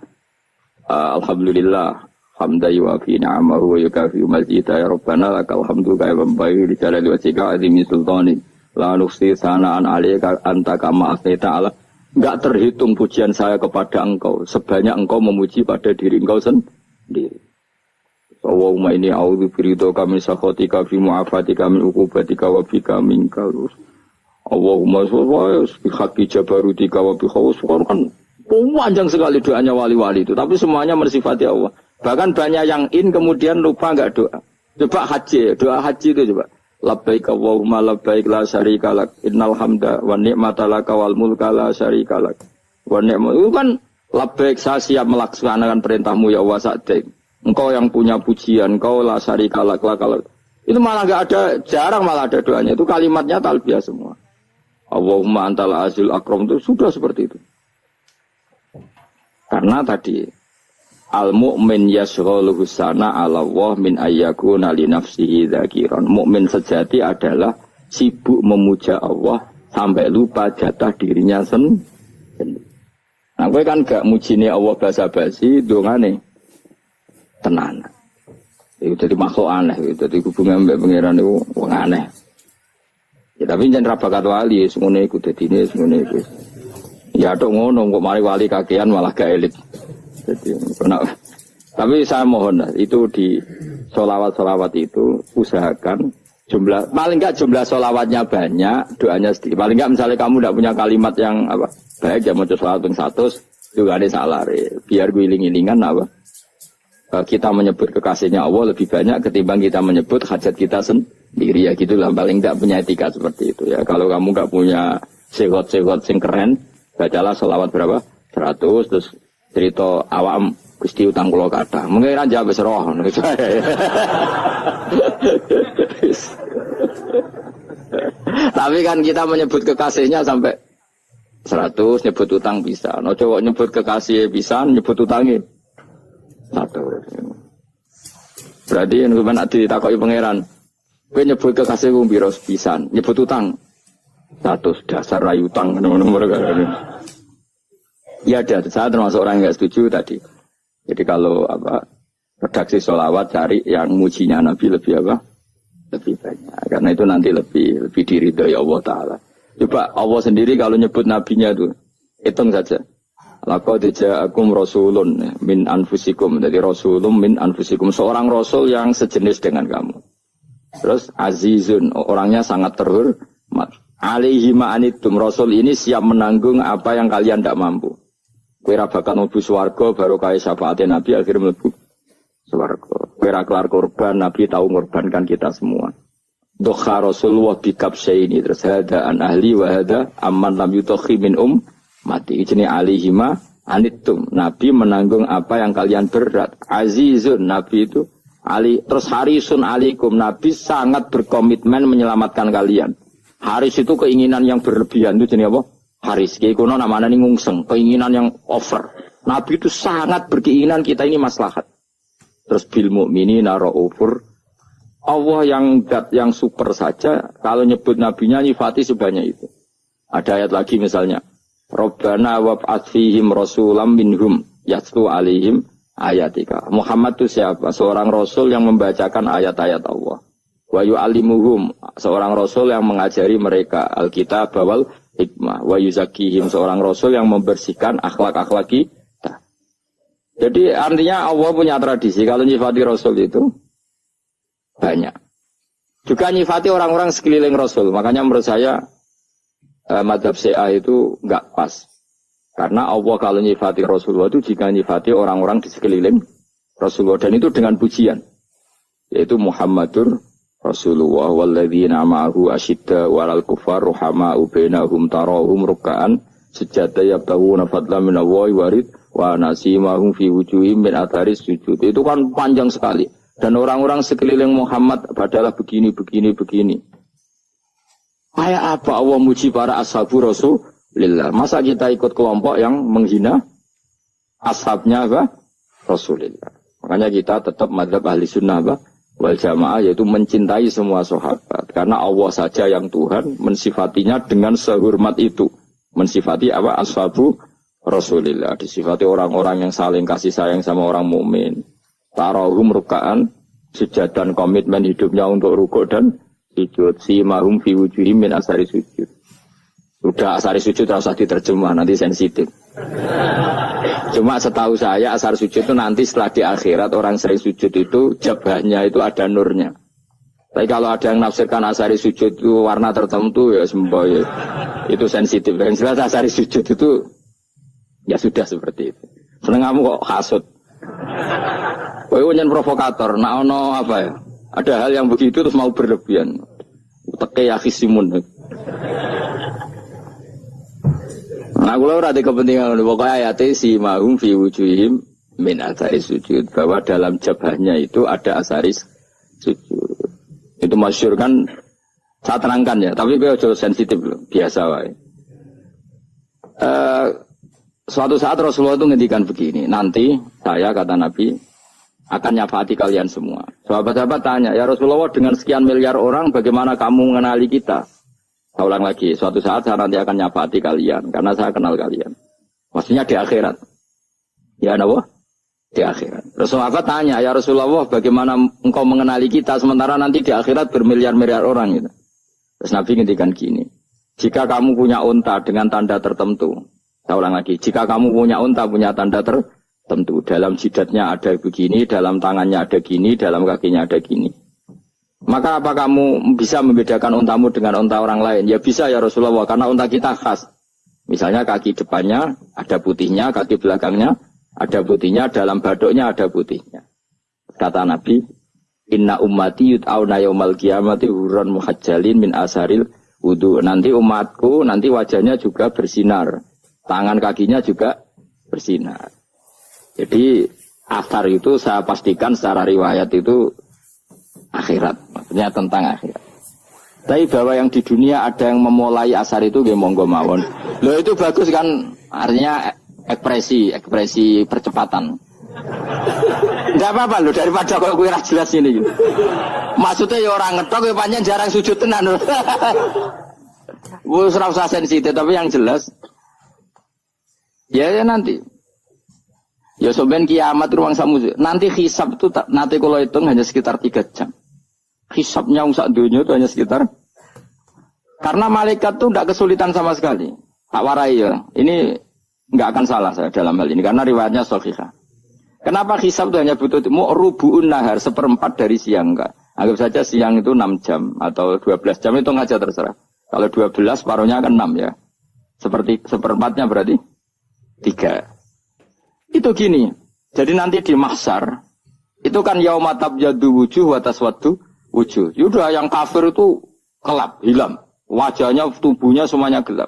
Alhamdulillah hamdan yuwafi ni'amahu wa yukafi'u mazidah ya Rabbana lakal hamdu kama yanbaghi li jalali wajhika 'azimi sultanik la nuhsi sana'an 'alaika anta kama asnaita 'ala. Enggak terhitung pujian saya kepada engkau sebanyak engkau memuji pada diri engkau sendiri. Allahumma inni a'udzu biridhoka min sakhatika fi mu'afatika min uqubatika wa bika minkal. Allahumma sholli bi haqqi jabarutika wa bi khawfika kan panjang sekali doanya wali-wali itu, tapi semuanya bersifat Allah. Bahkan banyak yang kemudian lupa enggak doa. Coba haji, doa haji itu coba. Labbaik Allahumma labbaik la syarika lak innal hamda wa ni'mata laka wal mulka la syarika lak. Wa ni'matu itu kan labbaik saya siap melaksanakan perintahmu ya Allah sa'daik. Engkau yang punya pujian, engkau la syarika lak. Itu malah enggak ada, jarang malah ada doanya. Itu kalimatnya talbiyah semua. Allahumma antal azil akram itu sudah seperti itu. Karena tadi al-mu'min yashghaluhu sana 'ala Allah min ayyakuna li nafsihi dzakiran. Mukmin sejati adalah sibuk memuja Allah sampai lupa jatah dirinya sendiri. Nah, kowe kan gak mujine Allah basa-basi, dongane tenan. Itu jadi makhluk aneh, itu jadi hubungan mbek pangeran itu wong aneh. Ya tapi jangan rabakat wali, semuanya ikut dadine semuanya ikut. Ya tok ngono kok mari wali kakean malah gak elit. Jadi tapi saya mohon itu di sholawat itu usahakan jumlah paling enggak jumlah sholawatnya banyak, doanya sedikit. Paling enggak misalnya kamu tidak punya kalimat yang apa baik ya mau sholawat ping 100 juga ada salah biar guling-gilingan apa kita menyebut kekasihnya Allah lebih banyak ketimbang kita menyebut hajat kita sendiri ya gitulah. Paling enggak punya etika seperti itu ya. Kalau kamu enggak punya segot-segot sing keren, bacalah sholawat berapa 100 terus cerita awam Gusti utang kula kathah. Mengira jawab wis roh. Tapi kan kita menyebut kekasihnya sampai 100 nyebut utang bisa. No cowok nyebut kekasih bisa, nyebut utangnya 100. Berarti yang sampeyan ditakoki pangeran, kowe nyebut kekasih wong pira pisan, nyebut utang 100 dasar rayu utang nomor ya ada, saya termasuk orang yang nggak setuju tadi. Jadi kalau apa redaksi sholawat cari yang mujinya Nabi lebih apa? Lebih banyak. Karena itu nanti lebih diridhoi Allah Taala. Coba Allah sendiri kalau nyebut nabinya itu hitung saja. Laqad ja'akum rasulun min anfusikum. Jadi rasulun min anfusikum, seorang rasul yang sejenis dengan kamu. Terus azizun, orangnya sangat terhormat. Alaihi ma'anitum, rasul ini siap menanggung apa yang kalian tidak mampu. Kowe ra bakal mlebu swarga baru kaya syafaate Nabi akhir mlebu swarga. Kowe ra kelar korban, Nabi tahu mengorbankan kita semua. Dokha Rasulullah bikab ini terus hada an ahli wa hada amman lam yutakhi min mati. Ini alihima anittum. Nabi menanggung apa yang kalian berat. Azizun, Nabi itu ali terus harisun alikum. Nabi sangat berkomitmen menyelamatkan kalian. Haris itu keinginan yang berlebihan itu jenis apa? Haris, kayak kono namanya nih ngungseng, keinginan yang over. Nabi itu sangat berkeinginan kita ini maslahat. Terus bil mukminina raufur. Allah yang super saja, kalau nyebut nabinya nyifati sebanyak itu. Ada ayat lagi misalnya, Rabbana wab'ats fihim rasulam minhum yatlu alaihim ayatika. Muhammad itu siapa? Seorang rasul yang membacakan ayat-ayat Allah. Wa yu'allimuhum, seorang rasul yang mengajari mereka Alkitab wal hikmah. Wa yuzakkihim, seorang rasul yang membersihkan akhlak-akhlak kita. Jadi artinya Allah punya tradisi kalau nyifati Rasul itu banyak. Juga nyifati orang-orang sekeliling Rasul. Makanya menurut saya mazhab Syiah itu enggak pas. Karena Allah kalau nyifati Rasulullah itu jika nyifati orang-orang di sekeliling Rasulullah. Dan itu dengan pujian. Yaitu Muhammadur Rasulullah walladzina ma'ahu asyidda walal kufar ruhama'u bainahum tarahum ruk'an sujada yabtaguna fadlan minallahi warid wa nasimahum fi wujuhim min atharis sujud. Itu kan panjang sekali. Dan orang-orang sekeliling Muhammad adalah begini. Kayak apa Allah muji para ashabu Rasulillah? Masa kita ikut kelompok yang menghina ashabnya apa? Rasulillah. Makanya kita tetap mazhab ahli sunnah apa? Wal jamaah, yaitu mencintai semua sahabat. Karena Allah saja yang Tuhan mensifatinya dengan sehormat itu. Mensifati apa? Ashabu Rasulillah. Disifati orang-orang yang saling kasih sayang sama orang mukmin. Tarahum ruka'an, sujud dan komitmen hidupnya untuk rukuk dan sujud. Simahum fi wujuhim min asari sujud. Udah asari sujud harus diterjemah, nanti sensitif. Cuma setahu saya asar sujud itu nanti setelah di akhirat orang sering sujud itu jabahnya itu ada nurnya. Tapi kalau ada yang nafsirkan asari sujud itu warna tertentu ya semboh ya. Itu sensitif. Yang jelas asari sujud itu ya sudah seperti itu. Seneng kamu kok hasut. Kowe nyen provokator, nak ono apa ya? Ada hal yang begitu terus mau berlebihan. Teke ya khisimun. Nah, kalau ada kepentingan pokoknya ayat si mahum fi wujuhim min athari sujud, bahwa dalam jabahnya itu ada asaris sujud. Itu masyhur kan, saya terangkan ya, tapi gue jauh sensitif loh, biasa wae. Suatu saat Rasulullah itu ngendikan begini, nanti saya kata Nabi akan nyafati kalian semua. Sahabat-sahabat tanya, ya Rasulullah dengan sekian miliar orang bagaimana kamu mengenali kita? Saya ulang lagi, suatu saat saya nanti akan nyafati kalian karena saya kenal kalian. Maksudnya di akhirat. Ya napa? Di akhirat. Rasulullah tanya, ya Rasulullah bagaimana engkau mengenali kita sementara nanti di akhirat bermiliar-miliar orang gitu. Terus Nabi ngendikan gini, jika kamu punya unta dengan tanda tertentu, saya ulang lagi, jika kamu punya unta punya tanda tertentu, dalam jidatnya ada begini, dalam tangannya ada gini, dalam kakinya ada gini. Maka apa kamu bisa membedakan untamu dengan unta orang lain? Ya bisa ya Rasulullah, karena unta kita khas. Misalnya kaki depannya ada putihnya, kaki belakangnya ada putihnya, dalam badoknya ada putihnya. Kata Nabi, inna ummati yut'auna yaumal qiyamati hurran muhajjalin min asharil wudu. Nanti umatku, nanti wajahnya juga bersinar. Tangan kakinya juga bersinar. Jadi asar itu saya pastikan secara riwayat itu akhirat, maksudnya tentang akhirat. Tapi bahwa yang di dunia ada yang memulai asar itu nggih monggo mawon. Loh itu bagus kan, artinya ekspresi percepatan. Enggak apa-apa loh, daripada kalau gue jelas ini. Maksudnya ya orang ngetok ya panjang jarang sujud tenan. Wes ora usah sensitif, tapi yang jelas ya nanti. Ya soben kiamat ruang samu. Nanti hisab itu nanti kalau hitung hanya sekitar 3 jam. Hisabnya sak dunia itu hanya sekitar. Karena malaikat itu tidak kesulitan sama sekali. Tak warai ya. Ini nggak akan salah saya dalam hal ini karena riwayatnya sahihah. Kenapa hisab itu hanya butuh rubu'un nahar, 1/4 dari siang enggak. Anggap saja siang itu 6 jam atau 12 jam itu aja terserah. Kalau 12 separuhnya kan 6 ya. Seperti 1/4-nya berarti 3. Itu gini, jadi nanti di mahsyar, itu kan yauma tabyaddu wujuh wa taswaddu wujuh. Yaudah yang kafir itu gelap, hilang. Wajahnya, tubuhnya semuanya gelap.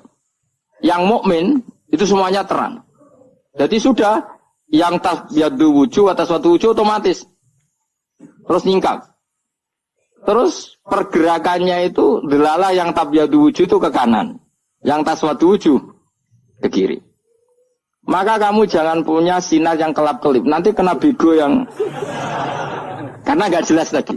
Yang mukmin itu semuanya terang. Jadi sudah, yang tabyaddu wujuh wa taswaddu wujuh otomatis. Terus nyingkap. Terus pergerakannya itu, delala yang tabyaddu wujuh itu ke kanan. Yang taswaddu wujuh ke kiri. Maka kamu jangan punya sinar yang kelap-kelip. Nanti kena bego yang karena nggak jelas tadi.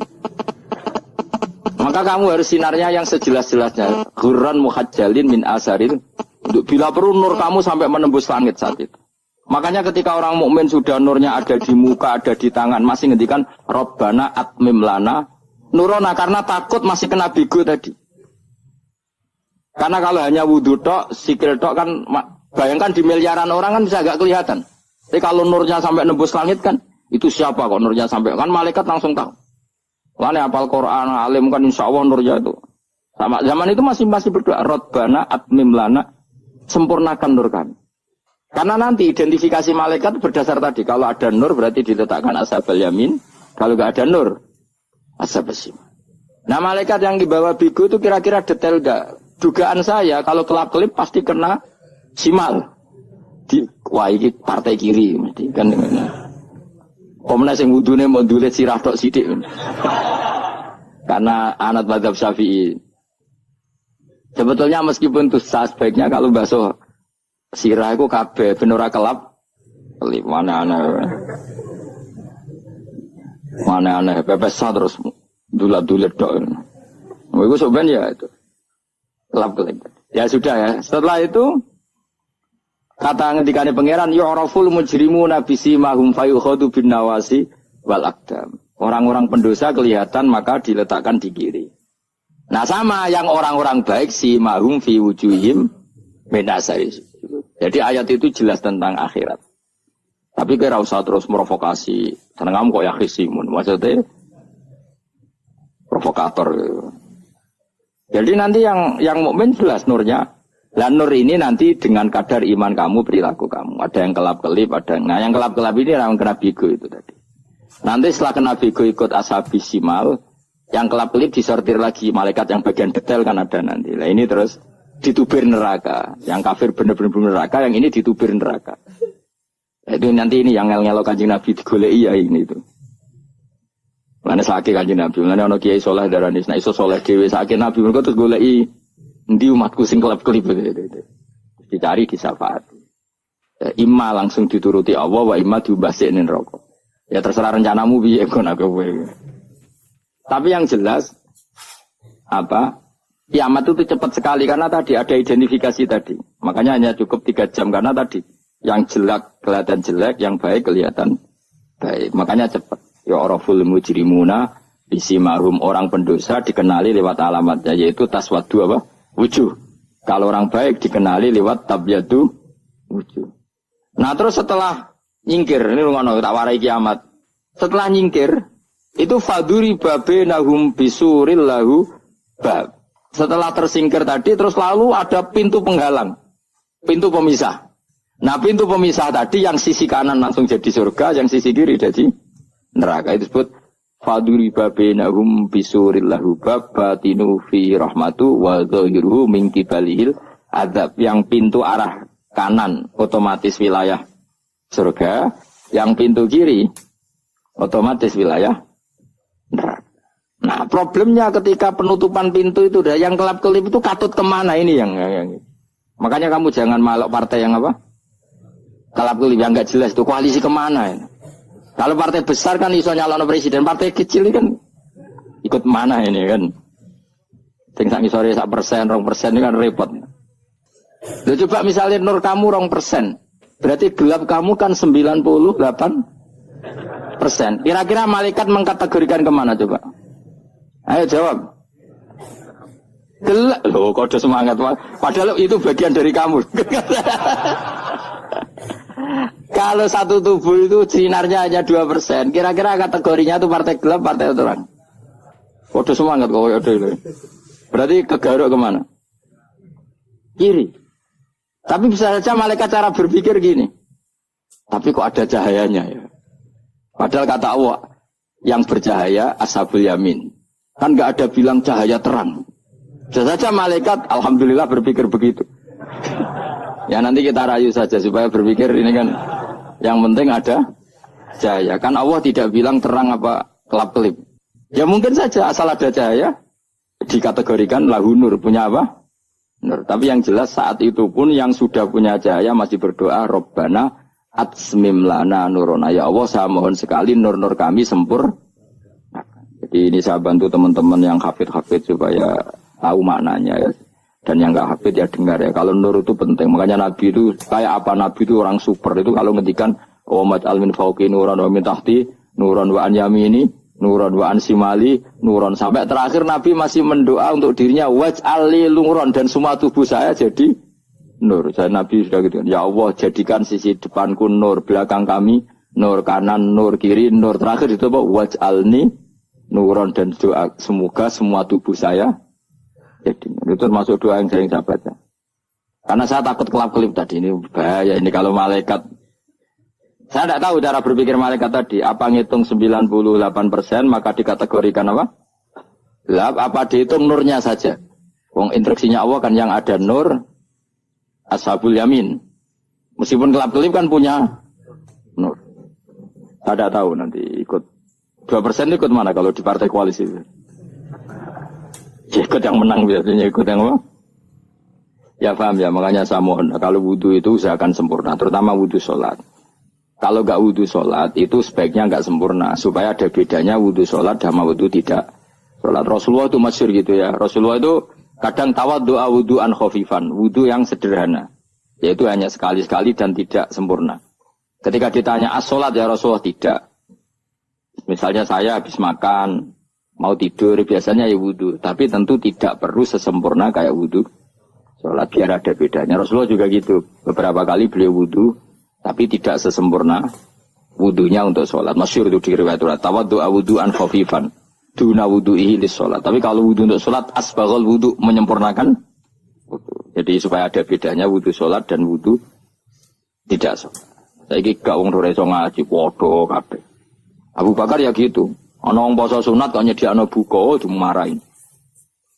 Maka kamu harus sinarnya yang sejelas-jelasnya. Ghurran muhajjalin min asharil. Untuk bila perlu nur kamu sampai menembus langit saat itu. Makanya ketika orang mukmin sudah nurnya ada di muka, ada di tangan, masih ngendikan Rabbana atmim lana nurona karena takut masih kena bego tadi. Karena kalau hanya wudu tok, sikil tok kan bayangkan di miliaran orang kan bisa agak kelihatan. Tapi kalau nurnya sampai nembus langit kan, itu siapa kok nurnya sampai? Kan malaikat langsung tahu. Lane hafal Quran, alim kan insya Allah nurnya itu. Sama zaman itu masih berdoa, Rabbana atmim lana, sempurnakan nur kami. Karena nanti identifikasi malaikat berdasar tadi. Kalau ada nur berarti diletakkan ashabal yamin. Kalau nggak ada nur, ashabal shimal. Nah malaikat yang dibawa bigu itu kira-kira detail nggak? Dugaan saya kalau kelap-kelip pasti kena simal. Wah ini partai kiri mesti kan. Komnas yang wudune mau dulet sirah tok sidik. Karena anak madzhab Syafi'i. Sebetulnya meskipun itu sebaiknya kalau basuh sirah itu kabeh benora kelap mana aneh pepesa terus dulat-dulat dok. Itu sebenarnya ya itu kelap-kelip. Ya sudah ya. Setelah itu kata ngendikane pangeran yu'raful mujrimuna bisimahum fayukhadu bin nawasi wal aqdam. Orang-orang pendosa kelihatan maka diletakkan di kiri. Nah sama yang orang-orang baik si mahum fi wujuhim menasari. Jadi ayat itu jelas tentang akhirat. Tapi kira usah terus merovokasi. Karena kamu kok yakhisimun. Maksudnya provokator. Jadi nanti yang mukmin jelas nurnya. Lah nur ini nanti dengan kadar iman kamu, perilaku kamu. Ada yang kelap-kelip, nah yang kelap-kelip ini yang kena bigo itu tadi. Nanti setelah kena bigo ikut ashabi simal. Yang kelap-kelip disortir lagi malaikat yang bagian detail kan ada nanti. Nah ini terus ditubir neraka. Yang kafir benar-benar neraka, yang ini ditubir neraka. Itu nanti ini yang ngel-ngelo kanjeng Nabi digoleki ya ini itu. Mana sakit kanjeng Nabi, mana ono kiai soleh darani, nek iso soleh dhewe sakit Nabi mergo terus goleki endi umatku sing kelap-kelip gitu. Dicari disyafaati. Imma langsung dituruti Allah wa imma diubasikne neraka. Ya terserah rencanamu piye kon aku kowe. Tapi yang jelas apa? Kiamat itu cepat sekali karena tadi ada identifikasi tadi. Makanya hanya cukup 3 jam karena tadi yang jelek kelihatan jelek, yang baik kelihatan baik. Makanya cepat. Ya oraful mujrimuna bisimarum, orang pendosa dikenali lewat alamatnya yaitu taswadu apa? Wujuh. Kalau orang baik dikenali lewat tabyadu wujuh. Nah terus setelah nyingkir, ini ngono tak warai kiamat. Setelah nyingkir itu faduri babenahum bisuril lahu bab. Setelah tersingkir tadi terus lalu ada pintu penghalang, pintu pemisah. Nah pintu pemisah tadi yang sisi kanan langsung jadi surga, yang sisi kiri jadi neraka. Itu disebut faduri babenahum bisuril lahu bab batinu fi rahmatu wa zahiruhu min kibalihil adab. Yang pintu arah kanan otomatis wilayah surga, yang pintu kiri otomatis wilayah neraka. Nah problemnya ketika penutupan pintu itu yang kelap-kelip itu katut kemana ini yang makanya kamu jangan malok partai yang apa kelap-kelip yang nggak jelas itu koalisi kemana ini. Kalau partai besar kan iso nyalon presiden, partai kecil ini kan ikut mana ini kan sing sak ngisore 1%, 2% ini kan repot. Loh coba misalnya nur kamu 2%, berarti gelap kamu kan 98%. Kira-kira malaikat mengkategorikan kemana coba? Ayo jawab. Gelap. Loh kode semangat. Padahal itu bagian dari kamu. Kalau satu tubuh itu sinarnya hanya 2%. Kira-kira kategorinya itu partai gelap, partai terang. Kode semangat kok. Berarti kegaruk kemana? Kiri. Tapi bisa saja malaikat cara berpikir gini. Tapi kok ada cahayanya ya? Padahal kata Allah, yang bercahaya ashabul yamin. Kan nggak ada bilang cahaya terang. Bisa saja malaikat, alhamdulillah berpikir begitu. Ya nanti kita rayu saja supaya berpikir ini kan, yang penting ada cahaya. Kan Allah tidak bilang terang apa kelap-kelip. Ya mungkin saja asal ada cahaya, dikategorikan lahu nur, punya apa? Nur. Tapi yang jelas saat itu pun yang sudah punya cahaya masih berdoa, Rabbana atsmim lana nurona, ya Allah saya mohon sekali nur-nur kami sempurna. Jadi ini saya bantu teman-teman yang hafid-hafid supaya tahu maknanya ya. Dan yang enggak hafid ya dengar ya. Kalau nur itu penting. Makanya Nabi itu kayak apa, Nabi itu orang super itu kalau ngendikan wa maj'al min fawqi nuran wa min tahti nuran wa an yamini nuran wa an simali nuran, sampai terakhir Nabi masih mendoa untuk dirinya waj'al li nuran, dan semua tubuh saya jadi nur. Saya Nabi sudah gitu. Ya Allah, jadikan sisi depanku nur, belakang kami nur, kanan nur, kiri nur. Terakhir itu apa? Waj'alni nuron, dan doa semoga semua tubuh saya jadi. Itu termasuk doa yang sering saya baca. Karena saya takut kelap-kelip tadi, ini bahaya. Ini kalau malaikat, saya tidak tahu cara berpikir malaikat tadi. Apa ngitung 98% maka dikategorikan apa? Gelap, apa dihitung nurnya saja? Wong instruksinya Allah kan yang ada nur, ashabul yamin. Meskipun kelap-kelip kan punya nur. Saya tidak tahu nanti ikut 2% ikut mana kalau di partai koalisi itu? Ikut yang menang biasanya, ikut yang apa? Ya paham ya, makanya saya mohon. Kalau wudhu itu usahakan sempurna, terutama wudhu sholat. Kalau nggak wudhu sholat itu sebaiknya nggak sempurna, supaya ada bedanya wudhu sholat sama wudhu tidak sholat. Rasulullah itu masyhur gitu ya. Rasulullah itu kadang tawaddu'a wudhu'an khafifan, wudhu yang sederhana, yaitu hanya sekali-sekali dan tidak sempurna. Ketika ditanya as-sholat ya Rasulullah, tidak. Misalnya saya habis makan, mau tidur, biasanya ya wudhu. Tapi tentu tidak perlu sesempurna kayak wudhu sholat, biar ada bedanya. Rasulullah juga gitu. Beberapa kali beliau wudhu, tapi tidak sesempurna wudhunya untuk sholat. Masyhur itu di riwayat tawaddu'a wudhu'an khafifan duna wudhu'ihi lis sholat. Tapi kalau wudhu untuk sholat, asbaghal wudhu, menyempurnakan wudhu. Jadi supaya ada bedanya wudhu sholat dan wudhu tidak sholat. Saya gak wong ora iso ngaji podo kabeh. Abu Bakar ya gitu. Ana wong poso sunat kok nyediakno buka dimarahin.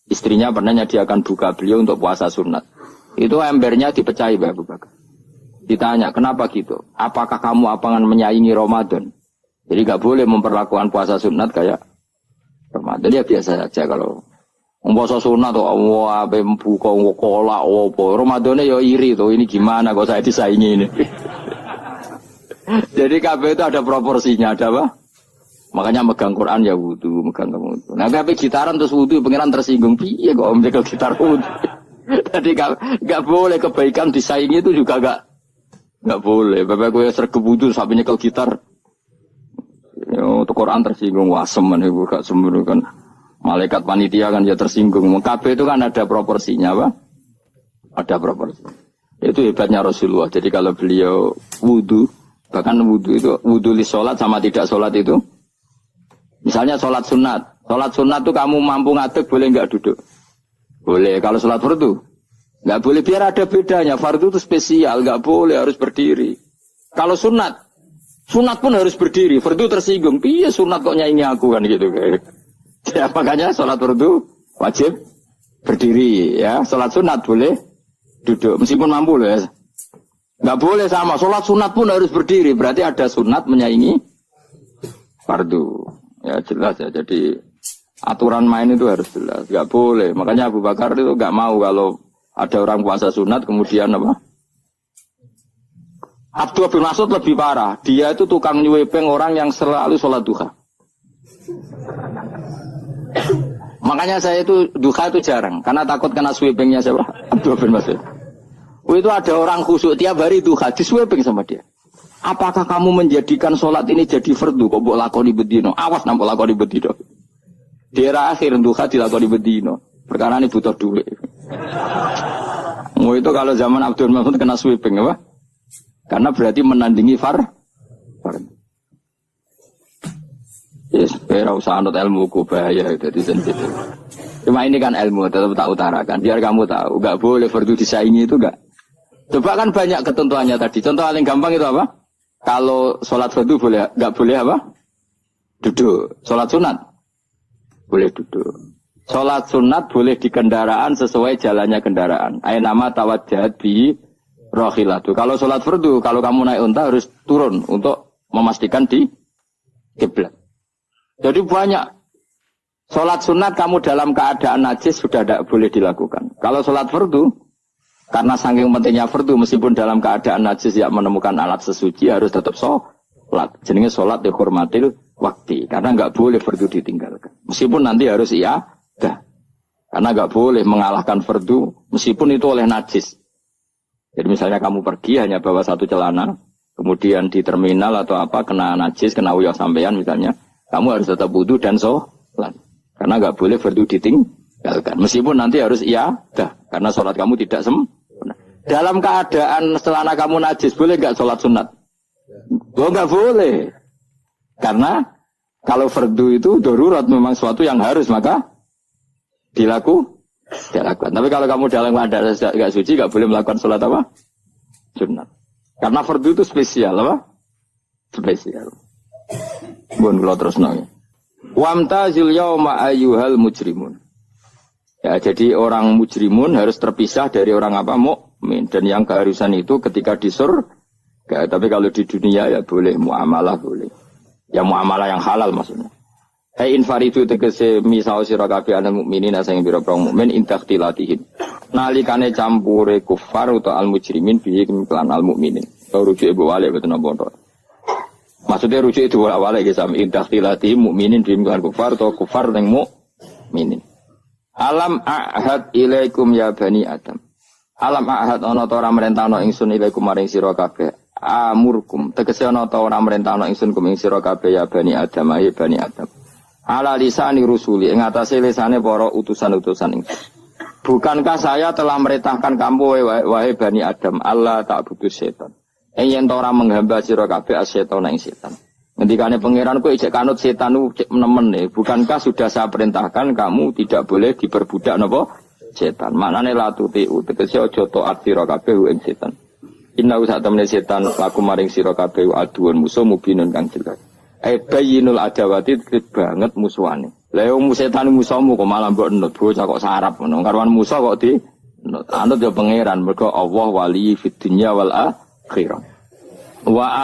Istrinya pernah nyediakan buka beliau untuk puasa sunat. Itu embernya dipecahi Mbak Abu Bakar. Ditanya, kenapa gitu? Apakah kamu akan menyaingi Ramadan? Jadi gak boleh memperlakukan puasa sunat kayak Ramadan. Ya biasa saja kalau puasa sunat tuh wah buka kolak apa. Ramadannya ya iri tuh, ini gimana kok saya disaingi ini. Jadi kabeh itu ada proporsinya, ada apa? Makanya megang Quran ya wudu, megang wudu. Nah kabeh gitaran terus wudu, pengiran tersinggung. Piye kok om nyekel gitar wudu? Jadi gak boleh kebaikan disaingi itu juga gak boleh. Bapak gue sergep wudu sampai nyekel gitar. Untuk Quran tersinggung, wah semen ibu gak sembunyi kan. Malaikat panitia kan ya tersinggung. Kabeh itu kan ada proporsinya, apa? Ada proporsi. Itu hebatnya Rasulullah. Jadi kalau beliau wudu, bahkan wudu itu wudu li sholat sama tidak sholat itu. Misalnya sholat sunat. Sholat sunat itu kamu mampu ngadeg boleh nggak duduk? Boleh. Kalau sholat fardu nggak boleh, biar ada bedanya. Fardu itu spesial, nggak boleh, harus berdiri. Kalau sunat pun harus berdiri. Fardu tersinggung. Iya sunat kok nyaingi aku kan gitu kayak. Ya makanya sholat fardu wajib berdiri ya. Sholat sunat boleh duduk meskipun mampu loh ya. Nggak boleh sama, sholat sunat pun harus berdiri. Berarti ada sunat menyaingi fardu. Ya jelas ya, jadi aturan main itu harus jelas. Nggak boleh, makanya Abu Bakar itu nggak mau kalau ada orang puasa sunat kemudian apa? Abdullah bin Mas'ud lebih parah. Dia itu tukang nyuwepeng orang yang selalu sholat duha. Makanya saya itu duha itu jarang, karena takut kena sweepingnya siapa? Abdullah bin Mas'ud. Itu ada orang khusyuk tiap hari duha, disweeping sama dia. Apakah kamu menjadikan sholat ini jadi fardu? Kok mbok lakoni bedino? Awas nampak lakoni bedino. Di era akhir duha dilakoni bedino. Perkara ini butuh duit. Itu kalau zaman Abdul Mas'ud kena sweeping apa? Karena berarti menandingi fardu. Yes, ora usah anut ilmu ku bahaya jadi sensitif. Cuma ini kan ilmu tetap tak utarakan. Biar kamu tahu, enggak boleh fardu disaingi itu enggak. Coba kan banyak ketentuannya tadi. Contoh paling gampang itu apa? Kalau sholat fardu boleh, enggak boleh apa? Duduk. Sholat sunat boleh duduk. Sholat sunat boleh di kendaraan sesuai jalannya kendaraan. Ayo nama tawajjahat bi rohilatu. Kalau sholat fardu, kalau kamu naik unta harus turun untuk memastikan di kiblat. Jadi banyak. Sholat sunat kamu dalam keadaan najis sudah tidak boleh dilakukan. Kalau sholat fardu, karena saking pentingnya fardu, meskipun dalam keadaan najis tidak menemukan alat sesuci, harus tetap sholat. Jenenge sholat dihormatil waktu. Karena nggak boleh fardu ditinggalkan. Meskipun nanti harus dah. Karena nggak boleh mengalahkan fardu, meskipun itu oleh najis. Jadi misalnya kamu pergi hanya bawa satu celana, kemudian di terminal atau apa kena najis, kena uyah sampean misalnya, kamu harus tetap wudu dan sholat. Karena nggak boleh fardu ditinggalkan. Meskipun nanti harus dah. Karena sholat kamu tidak sempurna. Dalam keadaan celana kamu najis, boleh nggak sholat sunat? Oh, nggak boleh. Karena kalau fardu itu darurat, memang suatu yang harus, maka dilakukan. Tapi kalau kamu dalam keadaan nggak suci, nggak boleh melakukan sholat apa? Sunat. Karena fardu itu spesial, apa? Spesial. Bukan kalau terus nanya. Wamtazil yauma ayyuhal mujrimun. Ya, jadi orang mujrimun harus terpisah dari orang apa? Mukmin. Dan yang keharusan itu ketika di surga. Tapi kalau di dunia ya boleh, muamalah boleh. Ya muamalah yang halal maksudnya. Infaridu tegese misal sira kabeh ana mukminin sing pira-pira mukmin intakhtilatihim. Nalikane campure kufar utawa al mujrimin bihi kelan al mukminin. Rujuk ibu wale boten napa. Maksudnya rujuk itu wale ge sami intakhtilatihim mukminin bihi kelan kufar utawa kufar ning mukminin. Alam ahad ilaikum ya bani Adam. Alam ahad ana ta ora merentano ingsun ilaikum maring sira kabeh. Amurkum tegese ana ta ora merentano ingsun kum ing sira kabeh ya bani Adam ya bani Adam. Ala lisani rusuli ing atase lisane para utusan-utusan ingsun. Bukankah saya telah merintahkan kamu wahai bani Adam Allah tak butuh setan. Yen ora menghamba sira kabeh asetan ing setan. Ngendikane pangeran kowe ijek kanut setan ku cek nemen e. Bukankah sudah saya perintahkan kamu tidak boleh diperbudak napa setan. Maknane la tutiu tegese aja taat sira kabeh ing setan. Inna sak temene setan laku maring sira kabeh aduun musuh mubinun kang jelas. Bayinul adawati banget musuhane. Lah wong setan musuhmu kok malah mbok enut bocah kok sarap ngono. Karuan musuh kok di enut. Anut ya pangeran mergo Allah wali fid dunya wal akhirah. Wa